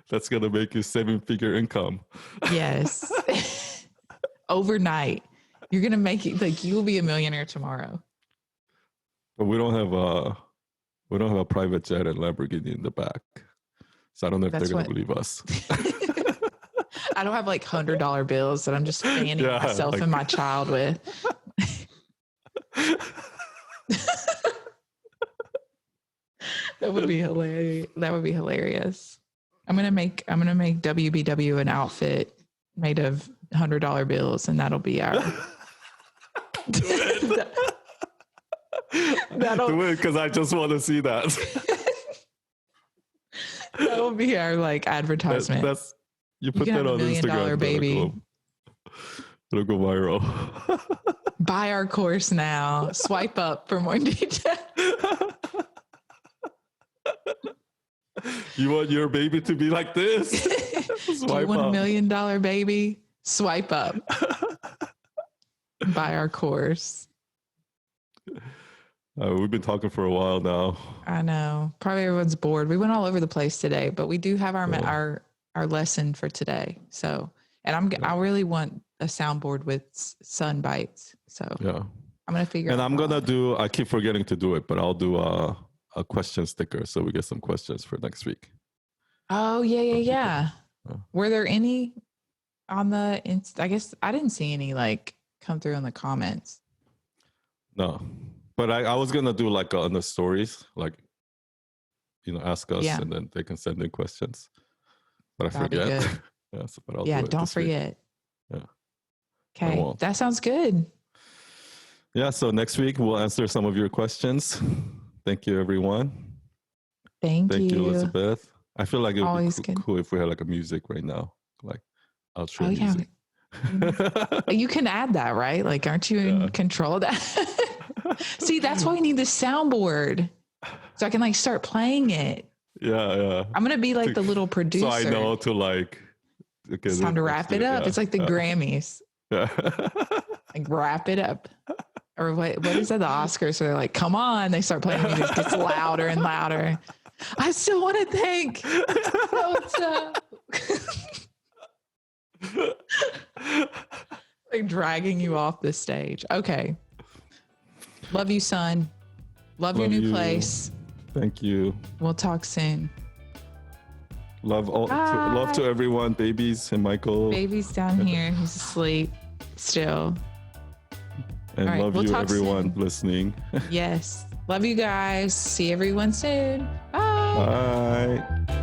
That's going to make you 7-figure income. Yes. Overnight. You're going to make it, like, you will be a millionaire tomorrow. But we don't have a private jet and Lamborghini in the back. So I don't know if they're going to believe us. I don't have like $100 bills that I'm just fanning myself and my child with. That would be hilarious. I'm gonna make WBW an outfit made of $100 bills, and that'll be our. Do it, because I just want to see that. That will be our like advertisement. You put that on Instagram, baby. It'll go viral. Buy our course now. Swipe up for more details. You want your baby to be like this? Do you want $1 million baby? Swipe up. Buy our course. We've been talking for a while now. I know. Probably everyone's bored. We went all over the place today, but we do have our lesson for today. So And I really want a soundboard with sun bites. So Yeah. I'm going to figure And out. I'm going to I keep forgetting to do it, but I'll do a question sticker. So we get some questions for next week. Oh, yeah. Yeah. Were there any on the, I guess I didn't see any like come through in the comments. No, but I was going to do like on the stories, like, ask us and then they can send in questions. But I forget. Yeah, so, but I'll do it don't forget. Week. Yeah. Okay, that sounds good. Yeah, so next week we'll answer some of your questions. Thank you, everyone. Thank you, Elizabeth. I feel like it would Always be cool if we had like a music right now, like outro music. You can add that, right? Like, aren't you in control of that? See, that's why we need the soundboard, so I can like start playing it. Yeah. I'm gonna be like the little producer. So I know to like. Okay, it's time to wrap it up. It's like the Grammys. Yeah. Like wrap it up. Or what is that? The Oscars. So they're like, come on. They start playing music. It gets louder and louder. I still want to thank like dragging you off the stage. Okay. Love you, son. Love your new place. Thank you. We'll talk soon. Love to everyone, babies and Michael. Baby's down here. He's asleep still. And right, love you, everyone listening. Yes. Love you guys. See everyone soon. Bye. Bye.